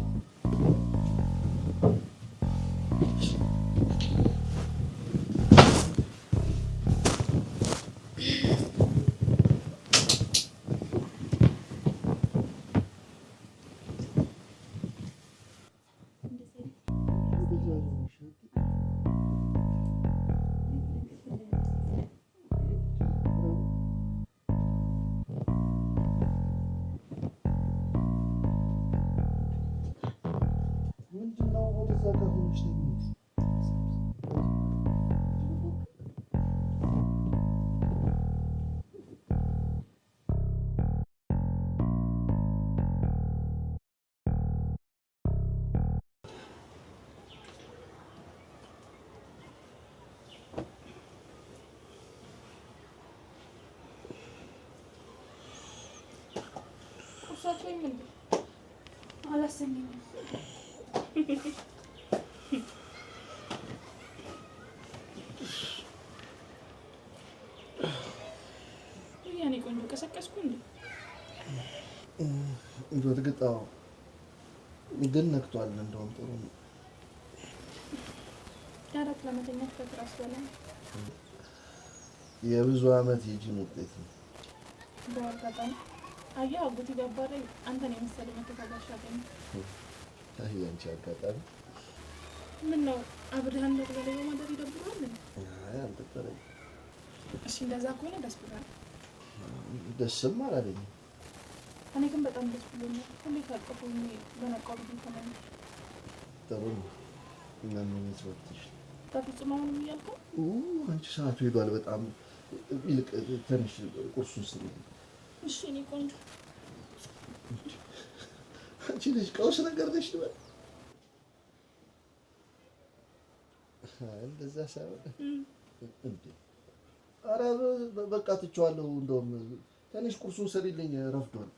አትበይም እንዴ? አላሰኝም። ያኔ ቆንጆ ቀሰቀስኩ እንዴ? በእርግጥ ግን ነክቷል። እንደውም ጥሩ ነው። አራት ለመተኛት ከትራስ በላይ የብዙ ዓመት የጂም ውጤት ነው። በአጋጣሚ አየህ አጎቴ ጋባረኝ አንተን የመሰለ መተጋጋሽ አገኘ። አይ አንቺ አጋጣሚ ምን ነው አብረን ነው በላይ ማደር ይደብራል? አይ አልደበረኝ። እሺ እንደዛ ከሆነ ደስ ብሎኛል። ደስም አላለኝም። እኔ ግን በጣም ደስ ብሎኛል። ሁሌ ታቀፉኝ በነቃው ቢሆን ተመኝ ጥሩ ነው። ምን ትወጥሽ? በፍጹም አሁንም እያልከው አንቺ ሰዓቱ ሄዷል በጣም። ይልቅ ትንሽ ቁርሱን ስሪ። እሺ እኔ ቆንጆ አንቺ ልጅ ቀውስ ነገር ነሽ ልበል? እንደዛ ሳይሆን እንዴ ኧረ በቃ ትቼዋለሁ። እንደውም ትንሽ ቁርሱን ስሪልኝ ረፍዷል።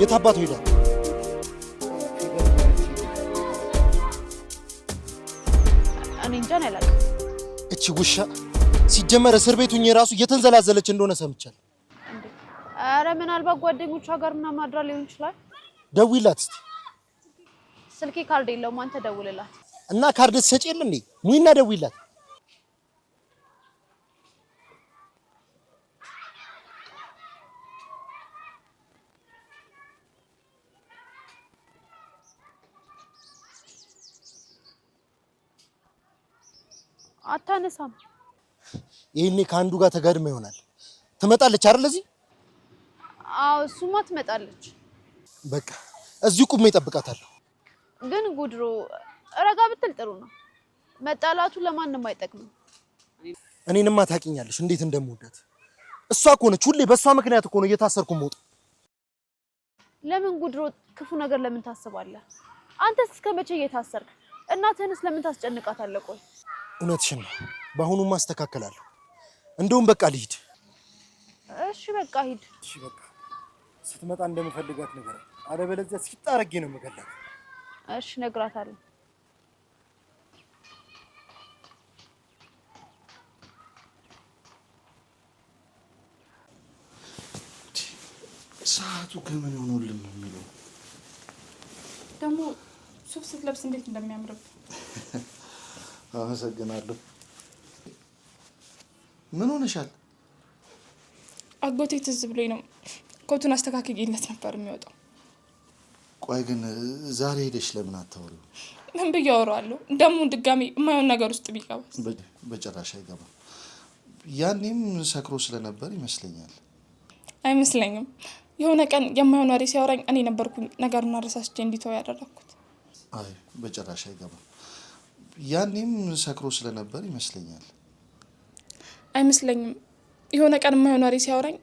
የታባቱ ሄዳል። እኔ እንጃ ነው ያላቀ እቺ ውሻ ሲጀመር እስር ቤቱኝ ራሱ እየተንዘላዘለች እንደሆነ ሰምቻለሁ። አረ ምናልባት ጓደኞቿ ጋር ምናምን አድራ ሊሆን ይችላል። ደውይላት እስቲ። ስልኬ ካርድ የለውም። አንተ ደውልላት እና ካርድ ትሰጪ የለ እንዴ? ሙይና ደውይላት። አታነሳም። ይሄኔ ከአንዱ ጋር ተጋድማ ይሆናል። ትመጣለች አይደል? እዚህ አዎ፣ እሱማ ትመጣለች። በቃ እዚሁ ቁሜ እጠብቃታለሁ። ግን ጉድሮ ረጋ ብትል ጥሩ ነው። መጣላቱ ለማንም አይጠቅምም። እኔንማ ታውቂኛለሽ እንዴት እንደምወዳት። እሷ እኮ ነች ሁሌ በእሷ ምክንያት እኮ ነው እየታሰርኩ የምወጣው። ለምን ጉድሮ ክፉ ነገር ለምን ታስባለህ? አንተስ እስከመቼ እየታሰርክ? እናትህንስ ለምን ታስጨንቃታለህ? ቆይ እውነትሽን ነው። በአሁኑም አስተካክላለሁ። እንደውም በቃ ልሂድ። እሺ በቃ ሂድ። እሺ በቃ ስትመጣ እንደምፈልጋት ነገር አለበለዚያ ሲጣ አድርጌ ነው የምገላት። እሺ እነግራታለሁ። ሰዓቱ ከምን ሆኖልን ነው የሚለው? ደግሞ ሱፍ ስትለብስ እንዴት እንደሚያምርብ። አመሰግናለሁ። ምን ሆነሻል? አጎቴ ትዝ ብሎኝ ነው ኮቱን አስተካክዬለት ነበር የሚወጣው። ቆይ ግን ዛሬ ሄደሽ ለምን አታወሪው? ምን ብዬ አወራዋለሁ? ደግሞ ድጋሚ የማይሆን ነገር ውስጥ ቢገባ። በጭራሽ አይገባም። ያኔም ሰክሮ ስለነበር ይመስለኛል። አይመስለኝም። የሆነ ቀን የማይሆን ወሬ ሲያወራኝ እኔ ነበርኩኝ ነገሩን አረሳስቼ እንዲተው ያደረኩት። አይ በጭራሽ አይገባም። ያኔም ሰክሮ ስለነበር ይመስለኛል። አይመስለኝም። የሆነ ቀን የማይሆን ወሬ ሲያወራኝ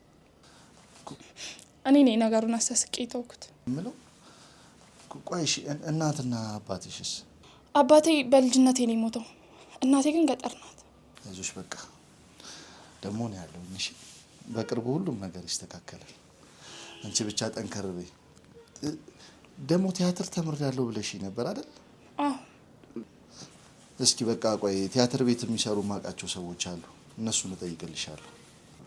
እኔ ነኝ ነገሩን አሳስቄ ተውኩት። ምለው ቆይ እሺ፣ እናትና አባትሽስ? አባቴ በልጅነቴ ነው የሞተው። እናቴ ግን ገጠር ናት። አይዞሽ በቃ ደግሞ ነው ያለው። እሺ በቅርቡ ሁሉም ነገር ይስተካከላል። አንቺ ብቻ ጠንከር በይ። ደግሞ ቲያትር ተምሬያለሁ ብለሽ ነበር አይደል? አዎ። እስኪ በቃ ቆይ ቲያትር ቤት የሚሰሩ ማቃቸው ሰዎች አሉ እነሱን እጠይቅልሻለሁ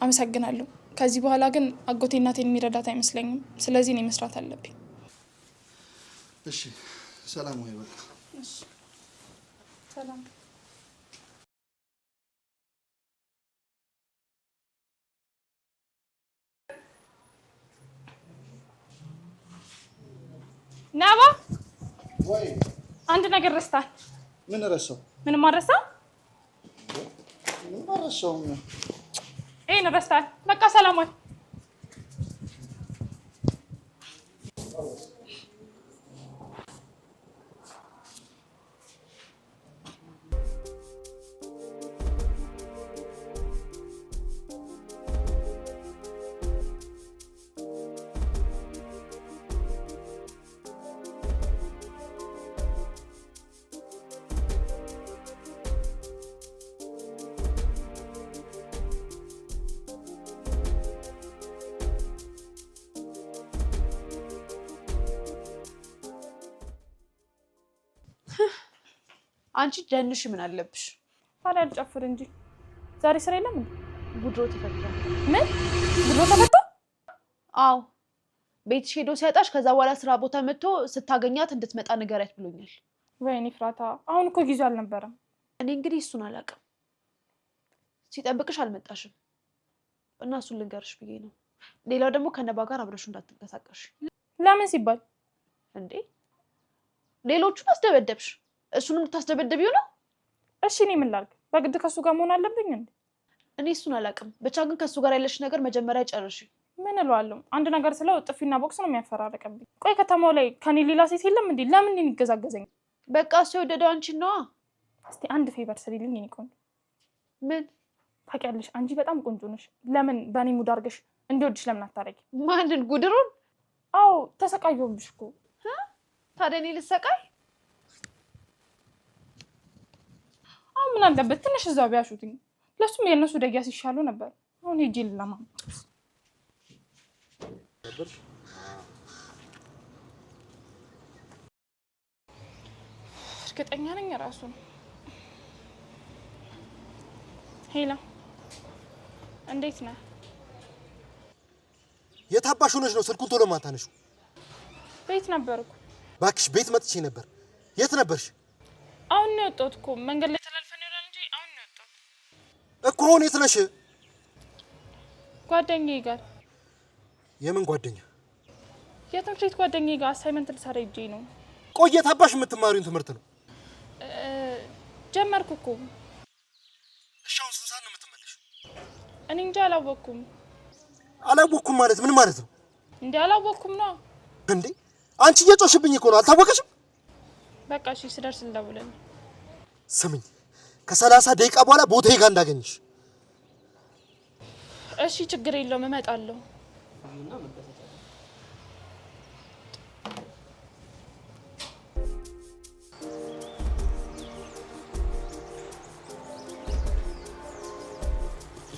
አመሰግናለሁ ከዚህ በኋላ ግን አጎቴ እናቴን የሚረዳት አይመስለኝም ስለዚህ እኔ መስራት አለብኝ እሺ ሰላም ወይ በቃ እሺ ሰላም ናባ ወይ አንድ ነገር ረስታል ምን ረሳው ምን ማረሳው ምን ረሳው እኔ ረስታል በቃ ሰላም ወይ አንቺ ደንሽ ምን አለብሽ ታዲያ ልጨፍር እንጂ ዛሬ ስራ የለም እንዴ ጉድሮ ተፈታ ምን ጉድሮ ተፈታ አው ቤትሽ ሄዶ ሲያጣሽ ከዛ በኋላ ስራ ቦታ መጥቶ ስታገኛት እንድትመጣ ንገሪያት ብሎኛል ወይኔ ፍራታ አሁን እኮ ጊዜው አልነበረም እኔ እንግዲህ እሱን አላውቅም ሲጠብቅሽ አልመጣሽም እና እሱን ልንገርሽ ብዬ ነው ሌላው ደግሞ ከነባ ጋር አብረሽ እንዳትንቀሳቀሽ ለምን ሲባል እንዴ ሌሎቹን አስደበደብሽ እሱንም ታስደበደቢው ነው እሺ እኔ ምን ላድርግ በግድ ከሱ ጋር መሆን አለብኝ እንዴ እኔ እሱን አላውቅም ብቻ ግን ከሱ ጋር ያለሽ ነገር መጀመሪያ ጨርሺ ምን እለዋለሁ አንድ ነገር ስለው ጥፊና ቦክስ ነው የሚያፈራርቀብኝ ቆይ ከተማው ላይ ከኔ ሌላ ሴት የለም እንዴ ለምን እንገዛገዘኝ በቃ እሱ የወደደው አንቺን ነው እስቲ አንድ ፌቨር ስሪልኝ የኔ ቆንጆ ምን ታውቂያለሽ አንቺ በጣም ቆንጆ ነሽ ለምን በኔ ሙድ አድርገሽ እንዲወድሽ ለምን አታረጊ ማንን ጉድሩን አው ተሰቃየሁብሽ እኮ ታዲያ እኔ ልሰቃይ ምን አለበት ትንሽ እዛው ቢያሹትኝ ለሱም የነሱ ደጊያ ሲሻሉ ነበር አሁን ሄጄ ልላማ እርግጠኛ ነኝ ራሱ ሄላ እንዴት ነህ የታባሽ ሆነሽ ነው ስልኩን ቶሎ ማታነሹ ቤት ነበርኩ ባክሽ ቤት መጥቼ ነበር የት ነበርሽ አሁን ነው የወጣሁት እኮ መንገድ ላይ ተላልፈን ይሆናል እንጂ አሁን ነው የወጣሁት እኮ አሁን የት ነሽ ጓደኛዬ ጋር የምን ጓደኛ የትምህርት ቤት ጓደኛዬ ጋር አሳይመንት ልሰራ ሄጄ ነው ቆይ የታባሽ የምትማሪውን ትምህርት ነው ጀመርኩ እኮ እሺ አሁን ስንት ሰዓት ነው የምትመለሺው እኔ እንጃ አላወኩም ማለት ምን ማለት ነው እንዴ አላወኩም ነው እንዴ አንቺ እየጮሽብኝ እኮ ነው አልታወቀሽም በቃ እሺ ስደርስ ልደውልልኝ ስሚኝ ከ30 ደቂቃ በኋላ ቦታዬ ጋር እንዳገኝሽ እሺ ችግር የለውም እመጣለሁ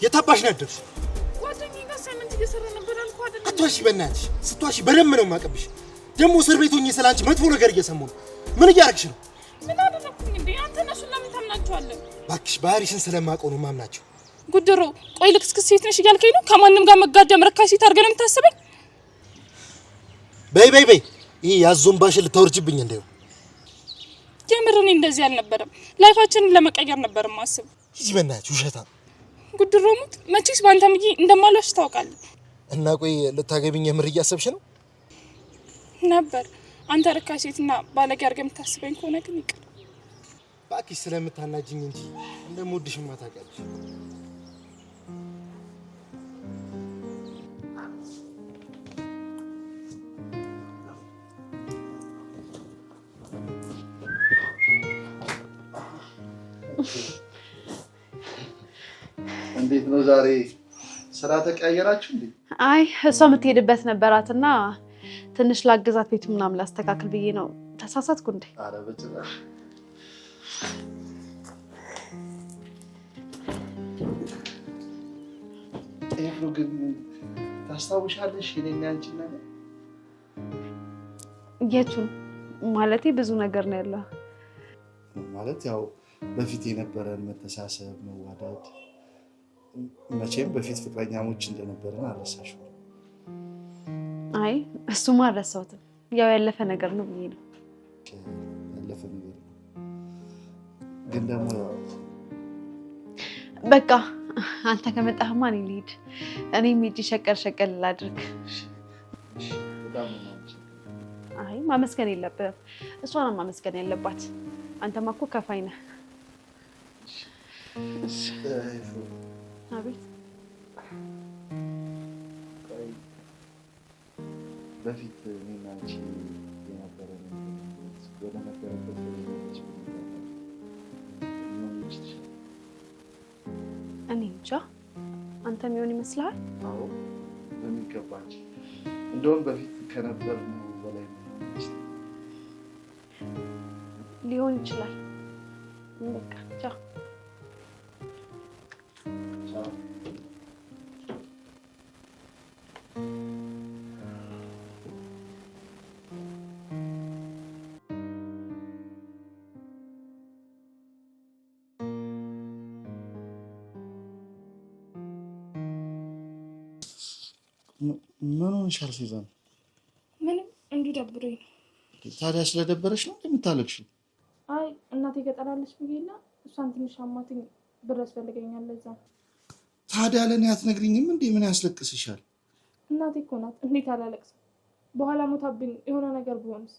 የታባሽ ነው ያደርሽ ጓደኛዬ ጋር አሳይመንት እየሰራ ነበር አልኩ አይደል አትዋሺ በእናትሽ ስትዋሺ በደንብ ነው የማቀብሽ ደግሞ እስር ቤት ሆኜ ስላንቺ መጥፎ ነገር እየሰማሁ ነው ምን እያደረግሽ ነው ምን አደረኩኝ እንዴ አንተ እነሱን ለምን ታምናቸዋለህ እባክሽ ባህሪሽን ስለማውቀው ነው ማምናቸው ጉድሮ ቆይ ልክስክስ ሴት ነሽ እያልከኝ ነው ከማንም ጋር መጋደም ረካሽ ሴት አድርገህ ነው የምታስበኝ በይ ይሄ ያዞምባሽን ልታወርጅብኝ እንደው የምር እኔ እንደዚህ አልነበረም ላይፋችንን ለመቀየር ነበር ማስብ ሂጂ በእናትሽ ውሸታ ጉድሮ ሙት መቼስ ባንተ ምዬ እንደማላሽ ታውቃለህ እና ቆይ ልታገቢኝ የምር እያሰብሽ ነው ነበር አንተ ረካሽ ሴትና ባለጌ አድርገህ የምታስበኝ ከሆነ ግን ይቅር እባክሽ ስለምታናጅኝ እንጂ እንደምወድሽማ ታውቂያለሽ እንዴት ነው ዛሬ ስራ ተቀያየራችሁ እንዴ አይ እሷ የምትሄድበት ነበራትና ትንሽ ላግዛት ቤቱ ምናምን ላስተካክል ብዬ ነው ተሳሳትኩ እንዴ ኧረ በጭራሽ ጤፉ ግን ታስታውሻለሽ የኔና አንቺ ነገር የቱን ማለቴ ብዙ ነገር ነው ያለው ማለት ያው በፊት የነበረን መተሳሰብ መዋደድ መቼም በፊት ፍቅረኛሞች እንደነበረን አልረሳሽም። አይ እሱማ አልረሳሁትም። ያው ያለፈ ነገር ነው ብዬ ነው። ያለፈ ነገር ግን ደግሞ በቃ አንተ ከመጣህማ እኔ ልሂድ። እኔም ሂጂ ሸቀል ላድርግ። አይ ማመስገን የለብህም። እሷን ማመስገን ያለባት። አንተማ እኮ ከፋይ ነህ። አቤት። በፊት እኔና አንቺ የነበረን ወደ ነበረበት እኔ እንጃ። አንተ የሚሆን ይመስልሃል? አዎ በሚገባች። እንደውም በፊት ከነበርን በላይ ሊሆን ይችላል። በቃ ቻው። ምን ሆነሻል ሱዛን? ምንም እንዲሁ ደብሮኝ ነው። ታዲያ ስለደበረሽ ነው የምታለቅሽው? አይ እናቴ ገጠራለች ብዬና እሷን ትንሽ አማትኝ ብር ያስፈልገኛል ለዛ። ታዲያ ለእኔ አትነግሪኝም እንዴ? ምን ያስለቅስሻል? እናቴ እኮ ናት። እንዴት አላለቅስም? በኋላ ሞታብኝ የሆነ ነገር ቢሆንስ?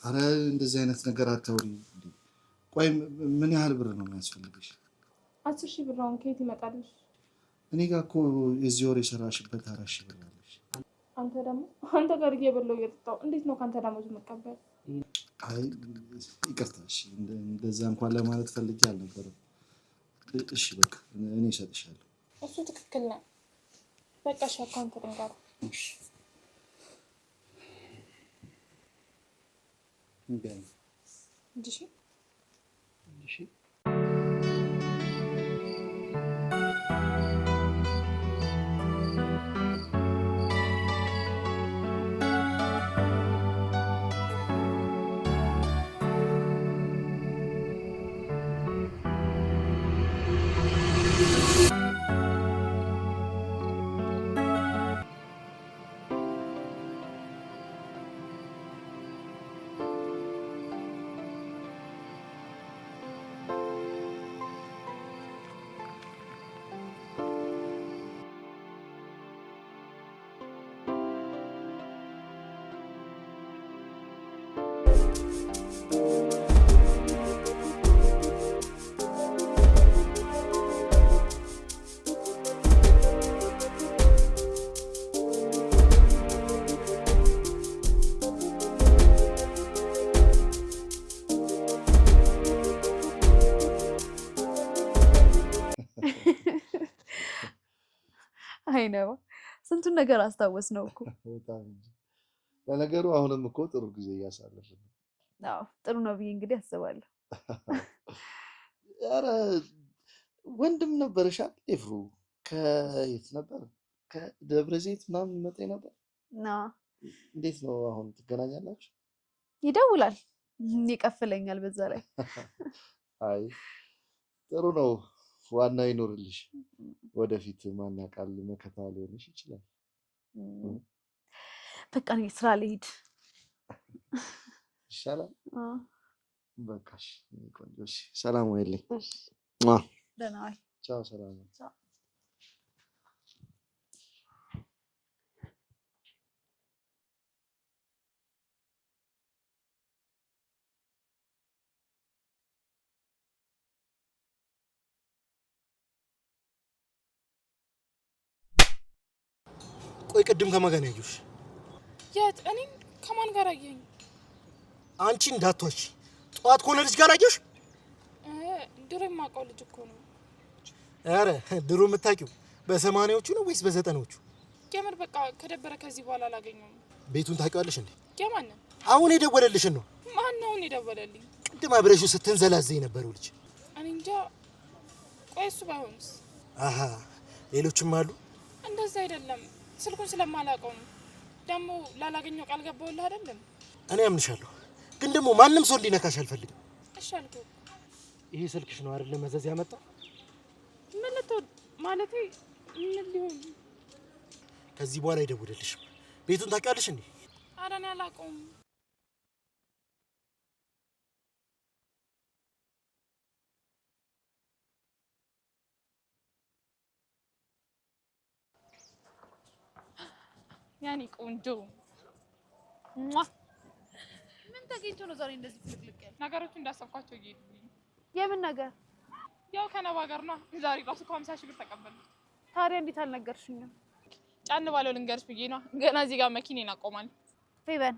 አረ እንደዚህ አይነት ነገር አታውሪ። ቆይ ምን ያህል ብር ነው የሚያስፈልግሽ? 10,000 ብር። አሁን ከየት ይመጣልሽ? እኔ ጋር እኮ የዚህ ወር የሰራሽበት 4,000 ብር አለሽ። አንተ ደግሞ አንተ ጋር እየበላሁ እየጠጣሁ እንዴት ነው ከአንተ ደሞዝ መቀበል? አይ ይቅርታ። እሺ እንደዛ እንኳን ለማለት ፈልጌ አልነበረም። እሺ በቃ እኔ እሰጥሻለሁ። እሱ ትክክል ነው። በቃ እሺ አካውንት ልንገር። እሺ እሺ አይ ነው ስንቱን ነገር አስታወስ ነው እኮ። በጣም እንጂ ለነገሩ አሁንም እኮ ጥሩ ጊዜ እያሳለፍን ነው። አዎ ጥሩ ነው ብዬ እንግዲህ አስባለሁ። ኧረ ወንድም ነበርሽ አይደል ኤፍሩ? ከየት ነበር? ከደብረ ዘይት ምናምን መጣ ነበር። እንዴት ነው አሁን ትገናኛላችሁ? ይደውላል፣ ይቀፍለኛል በዛ ላይ። አይ ጥሩ ነው። ዋናው ይኖርልሽ። ወደፊት ማን ያውቃል መከታ ሊሆንሽ ይችላል። በቃ እኔ ስራ ልሂድ ይሻላል። በቃሽ ቆንጆ። እሺ ሰላም ዋይልኝ። ደህና ዋይ። ቻው። ሰላም። ቆይ ቅድም ከማን ጋር ነው ያየሁሽ? የት? እኔን ከማን ጋር አየኝ? አንቺ እንዳትዋሺ። ጠዋት ከሆነ ልጅ ጋር አየሁሽ? ድሮ የማውቀው ልጅ እኮ ነው። ኧረ ድሮ የምታውቂው በ80ዎቹ ነው ወይስ በ90ዎቹ? የምር በቃ ከደበረ ከዚህ በኋላ አላገኘውም። ቤቱን ታውቂዋለሽ እንዴ? የማንን? አሁን የደወለልሽን ነው። ማን ነው የደወለልኝ? ቅድም አብረሽው ስትንዘላዘይ የነበረው ልጅ። እኔ እንጃ። ቆይ እሱ ባይሆንስ? አሃ ሌሎችም አሉ። እንደዛ አይደለም፣ ስልኩን ስለማላውቀው ነው። ደግሞ ላላገኘው ቃል ገባሁልህ አይደለም? እኔ አምንሻለሁ፣ ግን ደግሞ ማንም ሰው ሊነካሽ አልፈልግም። እሺ አልኩህ። ይሄ ስልክሽ ነው አይደል መዘዝ ያመጣ? ምን ልትወድ ማለቴ ምን ሊሆን? ከዚህ በኋላ አይደውልልሽም። ቤቱን ታውቂያለሽ እንዴ? ኧረ እኔ አላውቀውም። ያኔ ቆንጆ ምን ተገኝቶ ነው ዛሬ እንደዚህ ፍልቅልቅ ያለ? ነገሮቹ እንዳሰብኳቸው እየሄዱልኝ። የምን ነገር? ያው ከነባ ጋር ነው። ዛሬ ራሱ 50 ሺህ ብር ተቀበልኩት። ታዲያ እንዴት አልነገርሽኝም? ጫን ባለው ልንገርሽ ብዬ ነው። ገና እዚህ ጋር መኪኔን አቆማለሁ። ፌቨን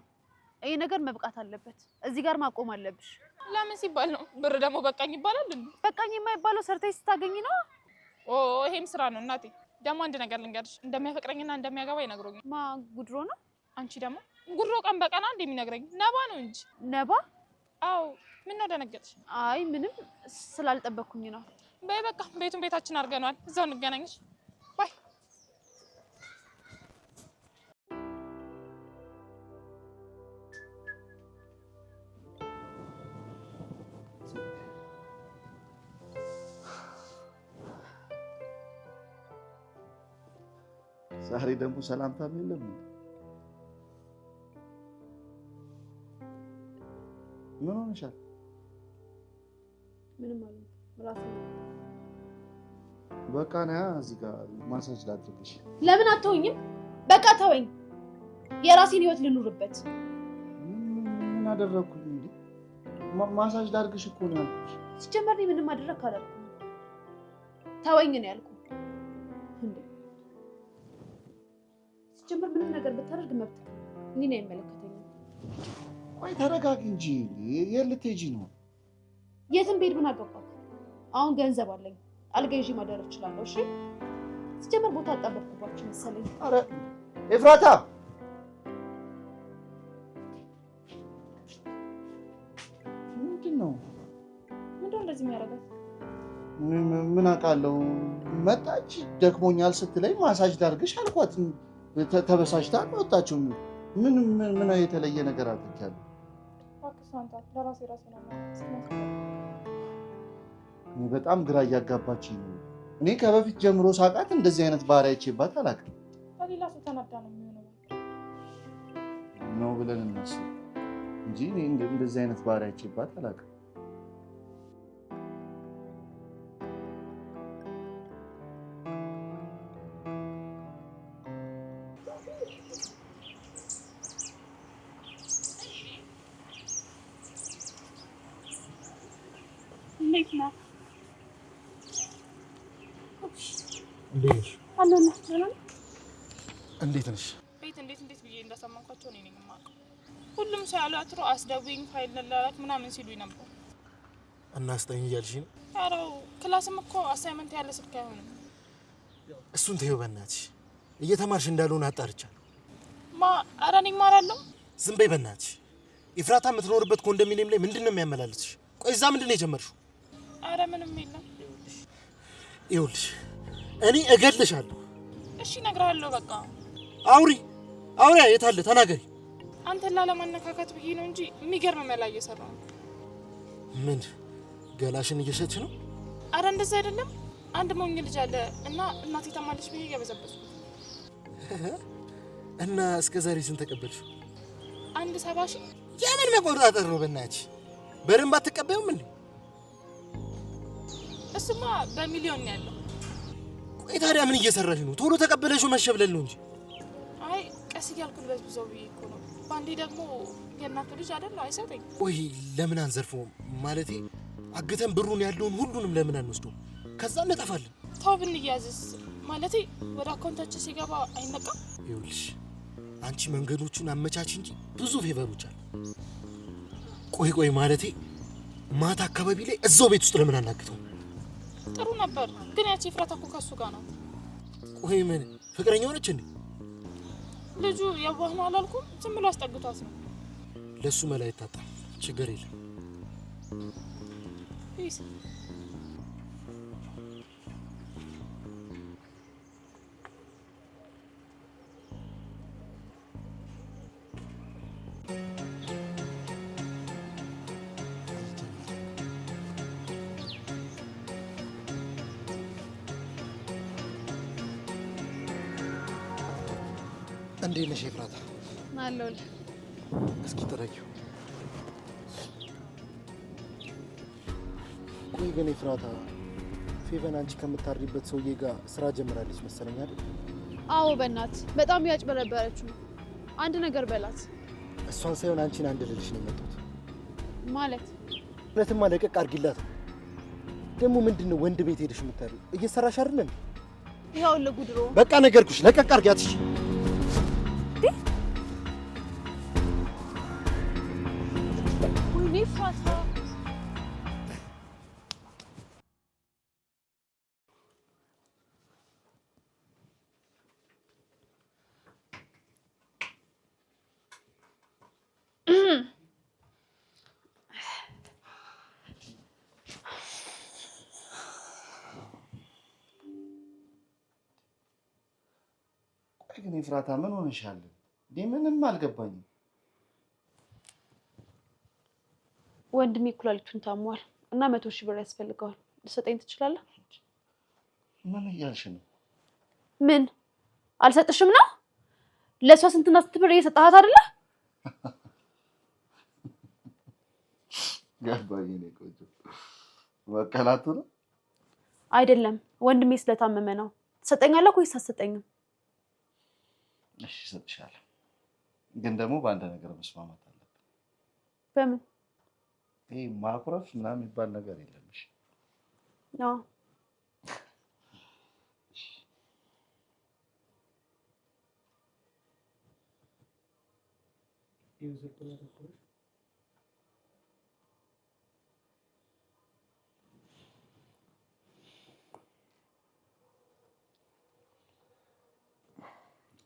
ይሄ ነገር መብቃት አለበት። እዚህ ጋር ማቆም አለብሽ። ለምን ሲባል ነው? ብር ደግሞ በቃኝ ይባላል እንዴ? በቃኝ የማይባለው ሰርተሽ ስታገኝ ነው። ኦ ይሄም ስራ ነው እናቴ። ደግሞ አንድ ነገር ልንገርሽ፣ እንደሚያፈቅረኝና እንደሚያገባ ይነግሮኛል። ማ ጉድሮ ነው? አንቺ ደግሞ ጉድሮ ቀን በቀን አንድ የሚነግረኝ ነባ ነው እንጂ። ነባ? አዎ። ምን ነው ደነገጥሽ? አይ ምንም ስላልጠበቅኩኝ ነው። በይ በቃ ቤቱን ቤታችን አድርገናል። እዛው እንገናኝሽ። ባይ። ዛሬ ደግሞ ሰላምታም የለም። ምን ሆነሻል? ምንም ማለት ራስ ነው። በቃ ና እዚህ ጋር ማሳጅ ላድርግሽ። ለምን አትሆኝም? በቃ ተወኝ። የራሴን ህይወት ልኑርበት። ምን አደረኩኝ እንዴ? ማሳጅ ላድርግሽ እኮ ነው ያልኩሽ። ሲጀመር ምንም አደረክ አላልኩም። ተወኝ ነው ያልኩህ እንዴ? ሲጀመር ምንም ነገር ብታደርግ መብት እኔን አይመለከተኝም። ቆይ ተረጋጊ እንጂ የት ልትሄጂ ነው? የትም ብሄድ ምን አገባክ? አሁን ገንዘብ አለኝ፣ አልጋ ይዤ ማደር እችላለሁ። እሺ ሲጀመር ቦታ አጣበቅኩባችሁ መሰለኝ። አረ ኤፍራታ ምንድነው እንደዚህ የሚያደርጋት? ምን አውቃለሁ። መጣች ደክሞኛል ስትለኝ ማሳጅ ላድርግሽ አልኳት። ተበሳጭታ ወጣችው። ምን የተለየ ነገር አድርጊያለሁ? በጣም ግራ እያጋባችኝ ነው። እኔ ከበፊት ጀምሮ ሳቃት እንደዚህ አይነት ባህሪ አይቼባት አላውቅም። ከሌላ ሰው ተናዳ ነው የሚሆነው ነው ብለን እናስብ እንጂ እኔ እንደዚህ አይነት ባህሪ አይቼባት አላውቅም። እንዴት ነሽ? ቤት እንዴት ብዬ እንዳሰማንኳቸው እኔ ነኝ የማውቀው። ሁሉም ሰው ያለው አትሮ አስደውይኝ ፋይል ለላላክ ምናምን ሲሉኝ ነበር። እና አስጠኝ እያልሽ ነው? ኧረ ክላስም እኮ አሳይመንት ያለ ስልክ አይሆንም። እሱን ተይው በእናትሽ። እየተማርሽ እንዳልሆነ አጣርቻለሁ። ኧረ እኔ እማራለሁ። ዝም በይ በእናትሽ። ኤፍራታ የምትኖርበት ኮንዶሚኒየም ላይ ምንድን ነው የሚያመላልስሽ? ቆይ እዛ ምንድን ነው የጀመርሽው? ኧረ ምንም የለም። ይኸውልሽ እኔ እገልሻለሁ። እሺ እነግርሃለሁ። በቃ አውሪ የት አለ ተናገሪ። አንተን ላለማነካከት ብዬ ነው እንጂ የሚገርም መላ እየሰራሁ ነው። ምን ገላሽን እየሸች ነው? አረ እንደዛ አይደለም። አንድ ሞኝ ልጅ አለ እና እናቴ ታማለች ብዬ እየበዘበዝኩ እና እስከ ዛሬ ስንት ተቀበልሽ? 70 ሺህ። የምን መቆጣጠር ነው በእናትሽ? በደንብ አትቀበዩም እንዴ? እሱማ በሚሊዮን ነው ያለው። ቆይ ታዲያ ምን እየሰራሽ ነው? ቶሎ ተቀበለሽው መሸብለል ነው እንጂ። አይ ቀስ እያልኩ ልበዝብዘው ብዬ እኮ ነው። ባንዴ ደግሞ የእናቱ ልጅ አይደል አይሰጠኝ። ቆይ ለምን አንዘርፈውም? ማለቴ አግተን ብሩን ያለውን ሁሉንም ለምን አንወስደውም? ከዛ እንጠፋለን። ተው ብንያዝስ? ማለቴ ወደ አካውንታችን ሲገባ አይነቃም? ይኸውልሽ አንቺ መንገዶቹን አመቻች እንጂ ብዙ ፌቨሮች አሉ። ቆይ ማለቴ ማታ አካባቢ ላይ እዛው ቤት ውስጥ ለምን አናግተው? ጥሩ ነበር ግን ያቺ ኤፍራታ እኮ ከሱ ጋር ነው። ቆይ ምን ፍቅረኛ ሆነች እንዴ? ልጁ የዋህ ነው አላልኩም? ዝም ብሎ አስጠግቷት ነው። ለሱ መላ ይታጣል። ችግር የለም። ፒስ እንዴት ነሽ ኤፍራታ? አለሁልህ። እስኪ ጥረጊው። ቆይ ግን ኤፍራታ ፌቨን አንቺ ከምታድሪበት ሰውዬ ጋር ስራ ጀምራለች መሰለኝ አይደል? አዎ በእናት በጣም ያጭበረበረች ነው። አንድ ነገር በላት። እሷን ሳይሆን አንቺን አንድ ልልሽ ነው የመጣሁት። ማለት እውነትማ ለቀቅ አድርጊላት። ደግሞ ምንድነው ወንድ ቤት ሄደሽ የምታሪው? እየሰራሽ አይደል? ይኸው ለጉድሮ በቃ ነገርኩሽ፣ ለቀቅ አድርጊያት። እሺ ወይኔ ፋታ ግን ኤፍራታ ምን ሆነሻል? ምንም አልገባኝም። ወንድሜ ኩላሊቱን ታሟል እና 100,000 ብር ያስፈልገዋል። ልሰጠኝ ትችላለህ? ምን እያልሽ ነው? ምን አልሰጥሽም ነው? ለሷ ስንትና ስንት ብር እየሰጣሃት አይደለ? ገባኝ። እኔ ቆንጆ ወቀላቱ ነው አይደለም፣ ወንድሜ ስለታመመ ነው። ትሰጠኛለህ ወይስ አትሰጠኝም? እሺ እሰጥሻለሁ፣ ግን ደግሞ በአንድ ነገር መስማማት አለብን። በምን? ይሄ ማኩረፍ ምናምን የሚባል ነገር የለም። እሺ ነው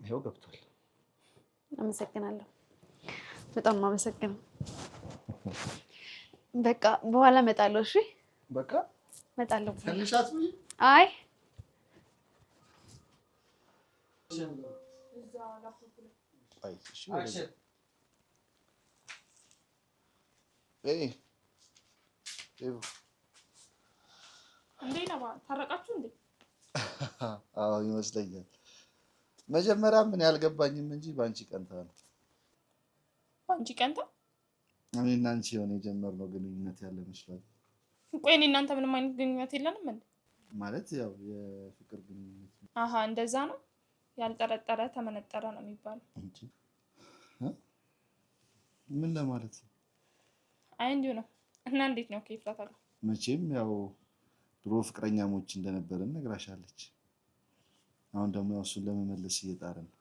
ይኸው ገብቷል። አመሰግናለሁ። በጣም አመሰግናለሁ። በቃ በኋላ እመጣለሁ። እሺ በቃ እመጣለሁ። ትንሻት ነው። አይ እንዴ ነው ታረቃችሁ እንዴ? አዎ ይመስለኛል። መጀመሪያ ምን ያልገባኝም እንጂ ባንቺ ቀንታ ነው። ባንቺ ቀንታ? እኔና አንቺ የሆነ የጀመርነው ግንኙነት ያለ መስሏል። ቆይ እኔ እናንተ ምንም አይነት ግንኙነት የለንም እንዴ? ማለት ያው የፍቅር ግንኙነት። አሃ እንደዛ ነው። ያልጠረጠረ ተመነጠረ ነው የሚባለው እንጂ ምን ለማለት ነው? አይ እንዲሁ ነው። እና እንዴት ነው ከኤፍራታ ጋር? መቼም ያው ድሮ ፍቅረኛሞች እንደነበረን ነግራሻለች። አሁን ደግሞ ያው እሱን ለመመለስ እየጣርን ነው።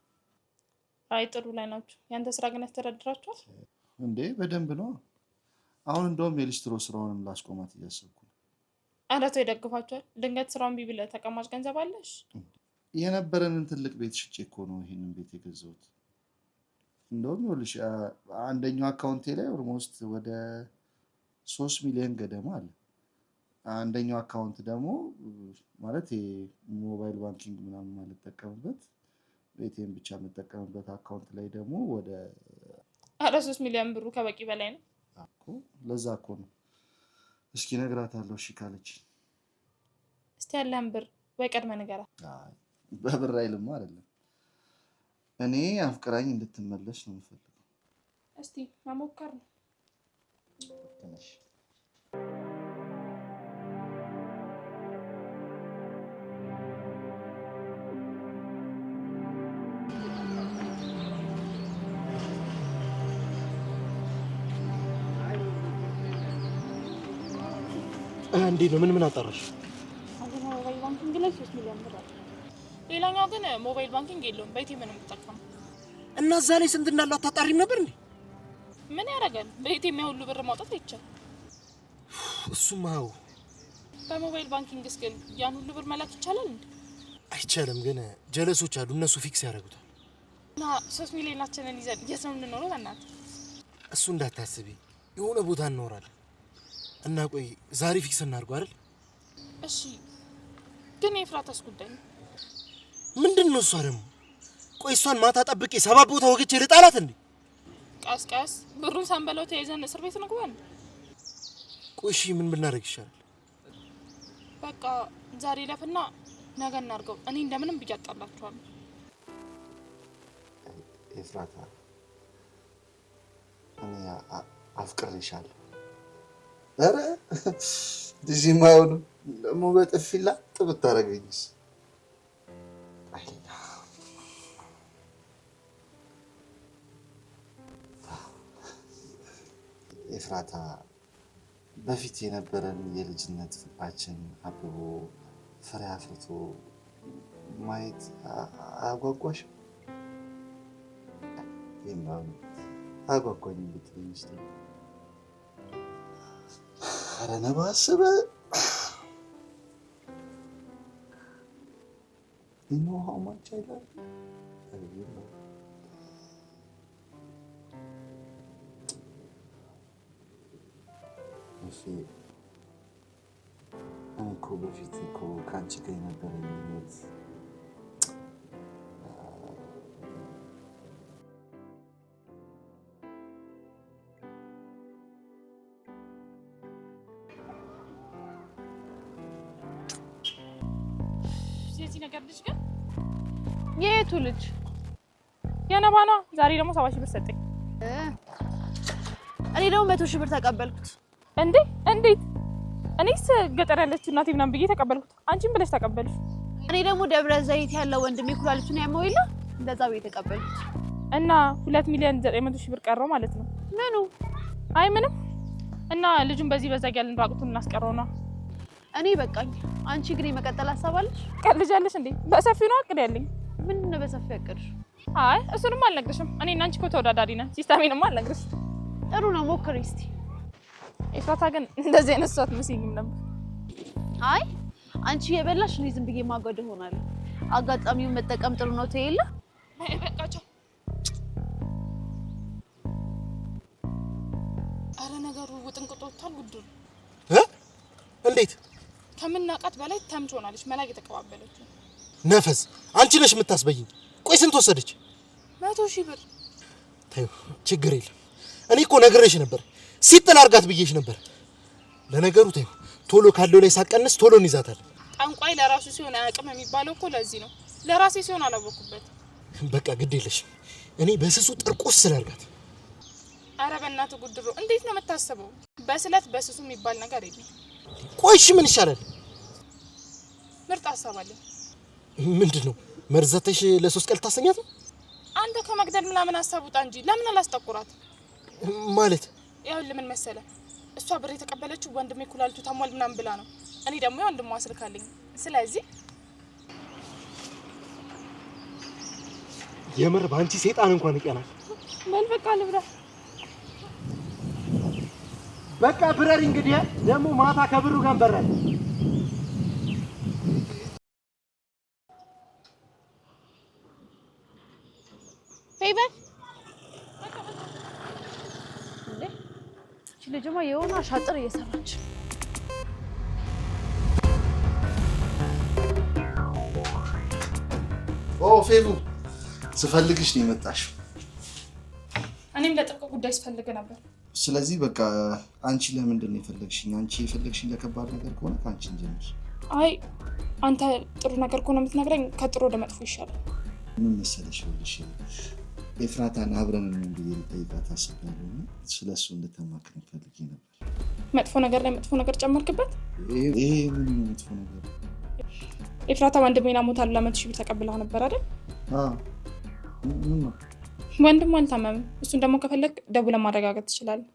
አይ ጥሩ ላይ ናችሁ። ያንተ ስራ ግን ያስተዳድራችኋል እንዴ? በደንብ ነው። አሁን እንደውም የሊስትሮ ስራውንም ላስቆማት እያሰብኩ ነው። ኧረ ተው ይደግፋችኋል። ድንገት ስራውን ቢቢ ለተቀማጭ ገንዘብ አለሽ? የነበረንን ትልቅ ቤት ሽጬ እኮ ነው ይሄንን ቤት የገዛሁት። እንደውም ይኸውልሽ አንደኛው አካውንቴ ላይ ኦልሞስት ወደ 3 ሚሊዮን ገደማ አለ። አንደኛው አካውንት ደግሞ ማለት የሞባይል ባንኪንግ ምናምን ማለት ተጠቀምበት ኤቲኤም ብቻ የምጠቀምበት አካውንት ላይ ደግሞ ወደ 3 ሚሊዮን ብሩ ከበቂ በላይ ነው እኮ። ለዛ እኮ ነው። እስኪ እነግራታለሁ እሺ ካለች። እስቲ ያለን ብር ወይ ቀድመ ንገራት። አይ በብር አይልማ አይደለም። እኔ አፍቅራኝ እንድትመለስ ነው የምፈልገው። እስቲ መሞከር ነው። ትንሽ እንዴት ነው? ምን አጣራሽ? አንደኛ ሞባይል ባንኪንግ ላይ 3 ሚሊዮን ብር አለ። ሌላኛው ግን ሞባይል ባንኪንግ የለውም። በኢቲኤም ነው የምትጠቀመው። እና እዛ ላይ ስንት እንዳለው አታጣሪም ነበር እንዴ? ምን ያደርጋል? በኢቲኤም ሁሉ ብር ማውጣት አይቻልም። እሱማ አዎ። በሞባይል ባንኪንግስ ግን ያን ሁሉ ብር መላክ ይቻላል እንዴ? አይቻልም። ግን ጀለሶች አሉ፣ እነሱ ፊክስ ያደርጉታል። እና 3 ሚሊዮናችንን ይዘን የት ነው የምንኖረው? በእናትህ እሱ እንዳታስቢ፣ የሆነ ቦታ እንኖራለን። እና ቆይ ዛሬ ፊክስ እናድርገው አይደል? እሺ። ግን የኤፍራታስ ጉዳይ ምንድን ነው? እሷ ደግሞ ቆይ እሷን ማታ ጠብቄ 7 ቦታ ወግቼ ልጣላት እንዴ? ቀስ ቀስ ብሩን ሳንበላው ተይዘን እስር ቤት እንግባ እንዴ? ቆይ እሺ ምን ብናደርግ ይሻላል? በቃ ዛሬ ለፍና ነገ እናድርገው። እኔ እንደምንም ብዬ አጣላችኋለሁ። ኤፍራታ እኔ አፍቅሬሻለሁ። ኧረ እዚህ ማይሆን ደግሞ በጥፊ ላጥ ብታረገኝስ? ኤፍራታ በፊት የነበረን የልጅነት ፍቅራችን አብቦ ፍሬ አፍርቶ ማየት አያጓጓሽም? ይማም አጓጓኝ ብትለኝ እስቲ። ኧረ ነባ አስበ You know how much I love you? I really love you. እኔ እኮ በፊት እኮ ከአንቺ ጋር የነበረኝ ህይወት የዚህ ነገር ልጅ ግን የቱ ልጅ? የነባኗ ዛሬ ደግሞ 70 ሺህ ብር ሰጠኝ። እኔ ደግሞ 100 ሺህ ብር ተቀበልኩት። እንዴ እንዴት? እኔስ ገጠር ያለችው እናቴ ምናምን ብዬ ተቀበልኩት፣ አንቺም ብለሽ ተቀበልሽ። እኔ ደግሞ ደብረ ዘይት ያለው ወንድሜ ኩላሊቱን ያመው የለ እንደዛ ብዬ ተቀበልኩት። እና 2,900,000 ብር ቀረው ማለት ነው። ምኑ? አይ ምንም። እና ልጁን በዚህ በዛ ያለን ራቁቱን እናስቀረው ነው። እኔ በቃኝ። አንቺ ግን መቀጠል አሳባለሽ? ቀልጃለሽ እንዴ? በሰፊው ነው አቅድ ያለኝ። ምንድን ነው በሰፊው ያቀድሽ? አይ እሱንም አልነግርሽም። እኔ እና አንቺ እኮ ተወዳዳሪ ነን። ሲስተሜንም አልነግርሽ። ጥሩ ነው፣ ሞክሪ እስቲ። ኤፍራታ ግን እንደዚህ አይነት ሰው አትመስይኝም ነበር። አይ አንቺ የበላሽ እኔ ዝም ብዬ ማጓደ ሆናለሁ። አጋጣሚውን መጠቀም ጥሩ ነው ተይለ። በቃቸው። አረ ነገሩ ውጥንቅጦ ወጥቷል። ጉዱ እንዴት ከምናቃት በላይ ተምች ሆናለች። መላክ የተቀባበለች ነፈስ አንቺ ነሽ የምታስበይኝ። ቆይ ስንት ወሰደች? 100 ሺህ ብር። ታዩ ችግር የለም። እኔ እኮ ነግሬሽ ነበር፣ ሲጥል አርጋት ብዬሽ ነበር። ለነገሩ ታዩ ቶሎ ካለው ላይ ሳቀንስ ቶሎ እንይዛታል። ጠንቋይ ለራሱ ሲሆን አያውቅም የሚባለው እኮ ለዚህ ነው። ለራሴ ሲሆን አላወኩበት። በቃ ግድ የለሽም። እኔ በስሱ ጥርቆስ ስላርጋት። አረ በእናትህ ጉድሮ እንዴት ነው የምታስበው? በስለት በስሱ የሚባል ነገር የለም። ቆይሽ ምን ይሻላል? ምርጥ ሀሳብ አለኝ። ምንድነው? መርዘተሽ ለ3 ቀን ታሰኛት ነው? አንተ ከመግደል ምናምን ሀሳቡጣ እንጂ ለምን አላስጠቁራት? ማለት ያው ለምን መሰለ እሷ ብር የተቀበለችው ወንድሜ ኩላሊቱ ታሟል ምናምን ብላ ነው። እኔ ደግሞ ወንድሟ አስልካለኝ። ስለዚህ የምር ባንቺ ሰይጣን እንኳን ይቀናል። መልበቃ ልብራ በቃ ብረሪ እንግዲህ ደግሞ ማታ ከብሩ ጋር በረሪ። ፌቨን ልጅማ የሆነ አሻጥር እየሰራች ፌቡ ስፈልግሽ ነው የመጣሽው። እኔም ለጥብቅ ጉዳይ ስፈልግ ነበር። ስለዚህ በቃ አንቺ ለምንድን ነው የፈለግሽኝ? አንቺ የፈለግሽኝ ለከባድ ነገር ከሆነ ከአንቺ እንጀምር። አይ አንተ ጥሩ ነገር ከሆነ የምትነግረኝ ከጥሩ ወደ መጥፎ ይሻላል። ምን መሰለሽ ይኸውልሽ ኤፍራታን አብረን ምን ብዬ ልጠይቃት አስቤያለሁ። ስለሱ እንድታማክረኝ ፈልጌ ነበር። መጥፎ ነገር ላይ መጥፎ ነገር ጨመርክበት? ይሄ ምን መጥፎ ነገር? ኤፍራታ ወንድሜን አሞታል ለ100 ሺህ ብር ተቀብላ ነበር አይደል? ምን ነው? ወንድሟ አልታመመም። እሱን ደግሞ ከፈለግ ደውለህ ማረጋገጥ ትችላለህ።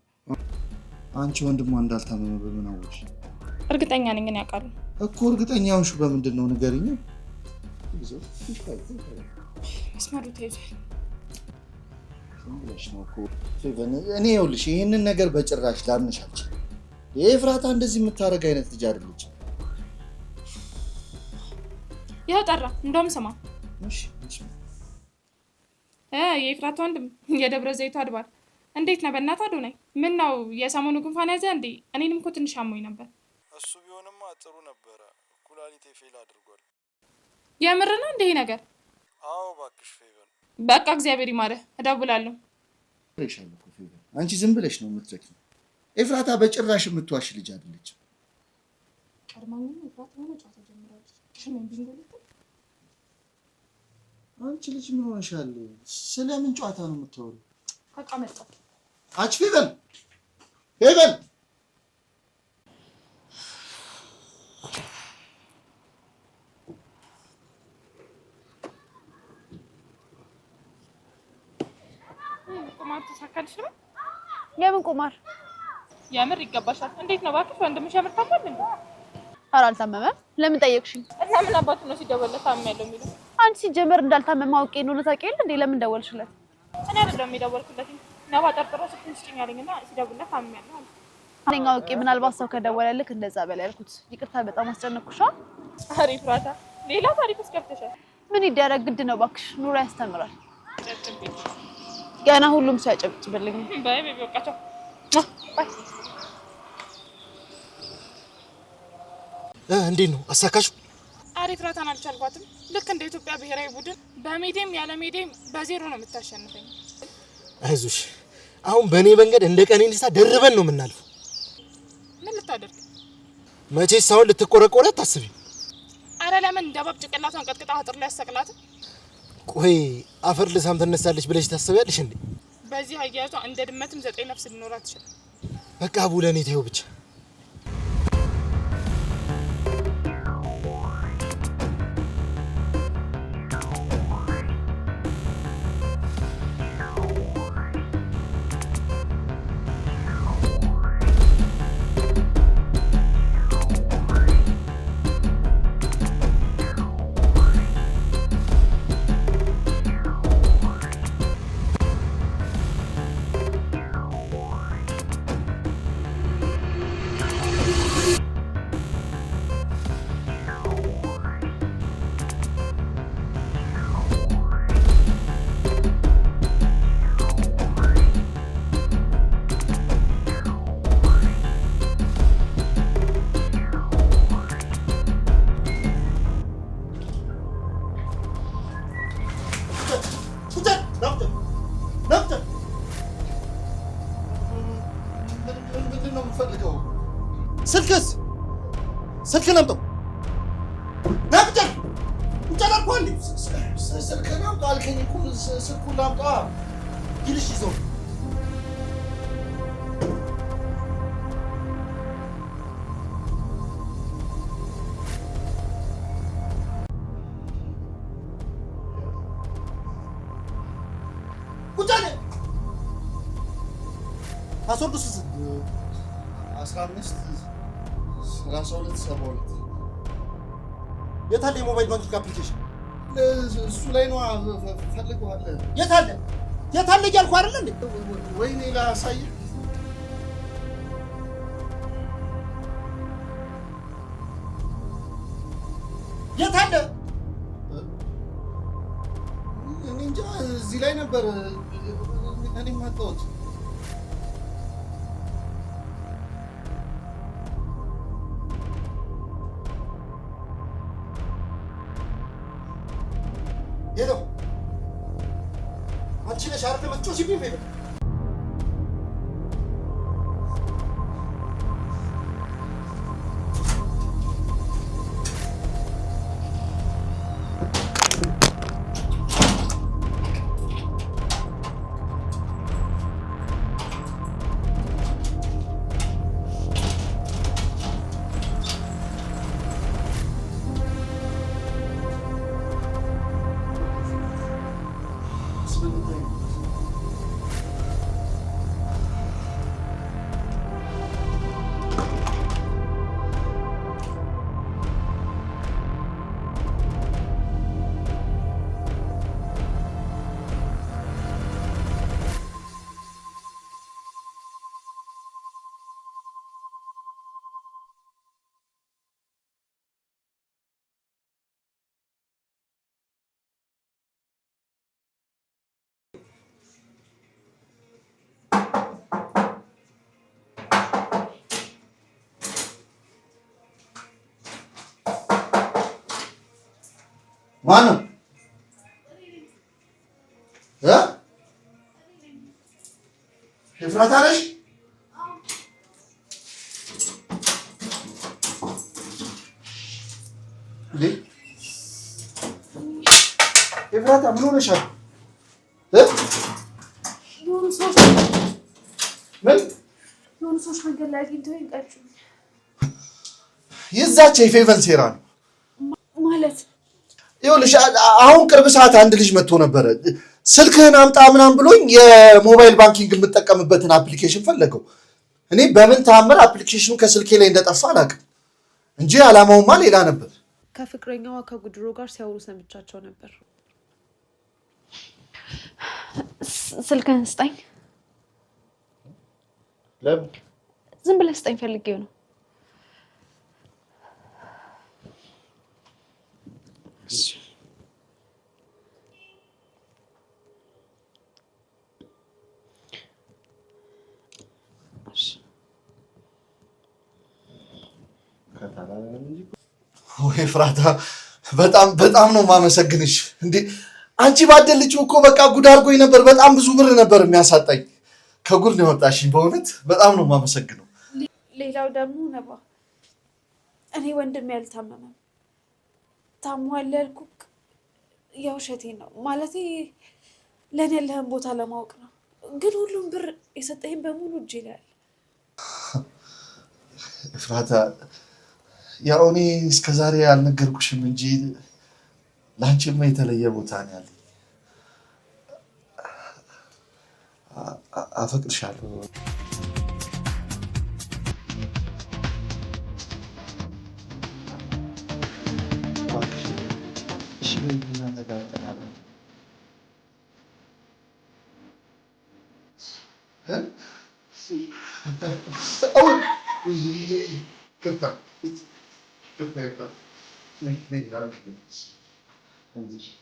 አንቺ ወንድሟ እንዳልታመመ በምን አወቅሽ? እርግጠኛ ነኝ ግን ያውቃሉ እኮ። እርግጠኛ ሆንሽ በምንድን ነው ንገሪኝ። መስመሩ ተይዟል። እኔ ይኸውልሽ ይህንን ነገር በጭራሽ ላምንሽ አልችልም። ኤፍራታ እንደዚህ የምታደርግ አይነት ልጅ አይደለችም። ያው ጠራ። እንደውም ስማ የኤፍራታ ወንድም የደብረ ዘይቱ አድባር እንዴት ነህ? በእናትህ አዶናይ ምን ነው የሰሞኑ ጉንፋን ያዘ እንዴ? እኔንም እኮ ትንሽ አሞኝ ነበር። እሱ ቢሆንማ ጥሩ ነበረ። ኩላሊቴ ፌል አድርጓል። የምር ነው እንዴ ይሄ ነገር? አዎ እባክሽ ፌቨን። በቃ እግዚአብሔር ይማረህ፣ እደውላለሁ። አንቺ ዝም ብለሽ ነው የምትረኪው። ኤፍራታ በጭራሽ የምትዋሽ ልጅ አይደለችም። ቀድማኝ ኤፍራታ ሆነ ጫታ ጀምራለች። ሽሜን ቢንጎልት አንቺ ልጅ ምን ሆነሻል? ስለምን ጨዋታ ነው የምታወሪው? በቃ መጣሁ። አንቺ ፌቨን ቁማር ተሳካልሽ ነው? የምን ቁማር? የምር ይገባሻል። እንዴት ነው እባክሽ? ወንድምሽ የምር ታሟል እንዴ? ኧረ አልታመመም። ለምን ጠየቅሽኝ? እና ምን አባቱ ነው ሲደወልለት ታምሜያለሁ የሚለው? አንቺ ሲጀመር እንዳልታመመ አውቄ ነው ታውቂ የለ እንዴ? ለምን ደወልሽለት? እኔ አይደለም የደወልኩለት። ነባ ጠርጥሮ ስልኩን ስጭኝ አለኝና ሲደውልለት ታምሜያለሁ አለ። እኔ አውቄ ምናልባት ሰው ከደወለልክ እንደዛ በላይ ያልኩት። ይቅርታ በጣም አስጨነቅኩሽ። አሪፍ ራታ። ሌላ ታሪክ ውስጥ ገብተሻል። ምን ይደረግ ግድ ነው እባክሽ። ኑሮ ያስተምራል። ጨጭብኝ። ገና ሁሉም ሰው ያጨብጭብልኝ። ባይ ቤቢ ወቃቸው። ባይ እንዴት ነው አሳካሹ? አሪፍ ራታን አልቻልኳትም። ልክ እንደ ኢትዮጵያ ብሔራዊ ቡድን በሜዴም ያለ ሜዴም በዜሮ ነው የምታሸንፈኝ። አይዞሽ፣ አሁን በእኔ መንገድ እንደ ቀነኒሳ ደርበን ነው የምናልፈው። ምን ልታደርግ? መቼስ አሁን ልትቆረቆረ አታስቢ። አረ ለምን እንደ እባብ ጭንቅላቷን ቀጥቅጣ አጥር ላይ ያሰቅላት? ቆይ አፈር ልሳም ትነሳለች ብለሽ ታስቢያለሽ እንዴ? በዚህ አያያዟ እንደ ድመትም 9 ነፍስ ሊኖራት ይችላል። በቃ ቡለኔ ተይው ብቻ። ስልክህን አምጣው። ናብጨር እንጨላልኩ አንዴ ስልክህን አምጣው አልከኝ እኮ ስልኩን ላምጣ ይልሽ ይዘው ቁጫኔ ፓስወርዱ 15 የታለ የሞባይል ባንኪንግ አፕሊኬሽን? እሱ ላይ ነው ፈልገዋለሁ። የታለ እያልኩህ አይደል እንዴ? ወይኔ ላሳይህ። የታለ? እኔ እንጃ እዚህ ላይ ነበር። እኔም አጣሁት። ሄሎ አንቺ ነሽ አይደል መጥቶ ሲቢል ሄሎ ማነው? ኤፍራታ ነሽ? ኤፍራታ ኤፍራታ ምን ሆነሻል? የሆኑ ሰዎች መንገድ ላይ አግኝተውኝ ቀጩኝ። የዛች የፌቨን ሴራ ነው ማለት። ይኸውልሽ አሁን ቅርብ ሰዓት አንድ ልጅ መጥቶ ነበረ። ስልክህን አምጣ ምናምን ብሎኝ የሞባይል ባንኪንግ የምጠቀምበትን አፕሊኬሽን ፈለገው። እኔ በምን ተአምር አፕሊኬሽኑ ከስልኬ ላይ እንደጠፋ አላውቅም እንጂ አላማውማ ሌላ ነበር። ከፍቅረኛዋ ከጉድሮ ጋር ሲያወሩ ሰምቻቸው ነበር። ስልክህን ስጠኝ። ለምን? ዝም ብለህ ስጠኝ ፈልጌው ነው። ወይ ኤፍራታ በጣም ነው ማመሰግንሽ። እንዴ አንቺ ባደልችው እኮ በቃ ጉድ አድርጎኝ ነበር። በጣም ብዙ ብር ነበር የሚያሳጣኝ። ከጉድ ነው ያወጣሽኝ። በእውነት በጣም ነው ማመሰግነው። ሌላው ደግሞ ነባ፣ እኔ ወንድሜ ያልታመመም ታሟል ያልኩህ የውሸቴን ነው። ማለቴ ለእኔ ያለህን ቦታ ለማወቅ ነው። ግን ሁሉም ብር የሰጠኝ በሙሉ እጄ ላይ አለ። ኤፍራታ ያው እኔ እስከዛሬ አልነገርኩሽም እንጂ ለአንቺማ የተለየ ቦታ ነው ያለኝ። አፈቅርሻለሁ። Good paper. Thank you.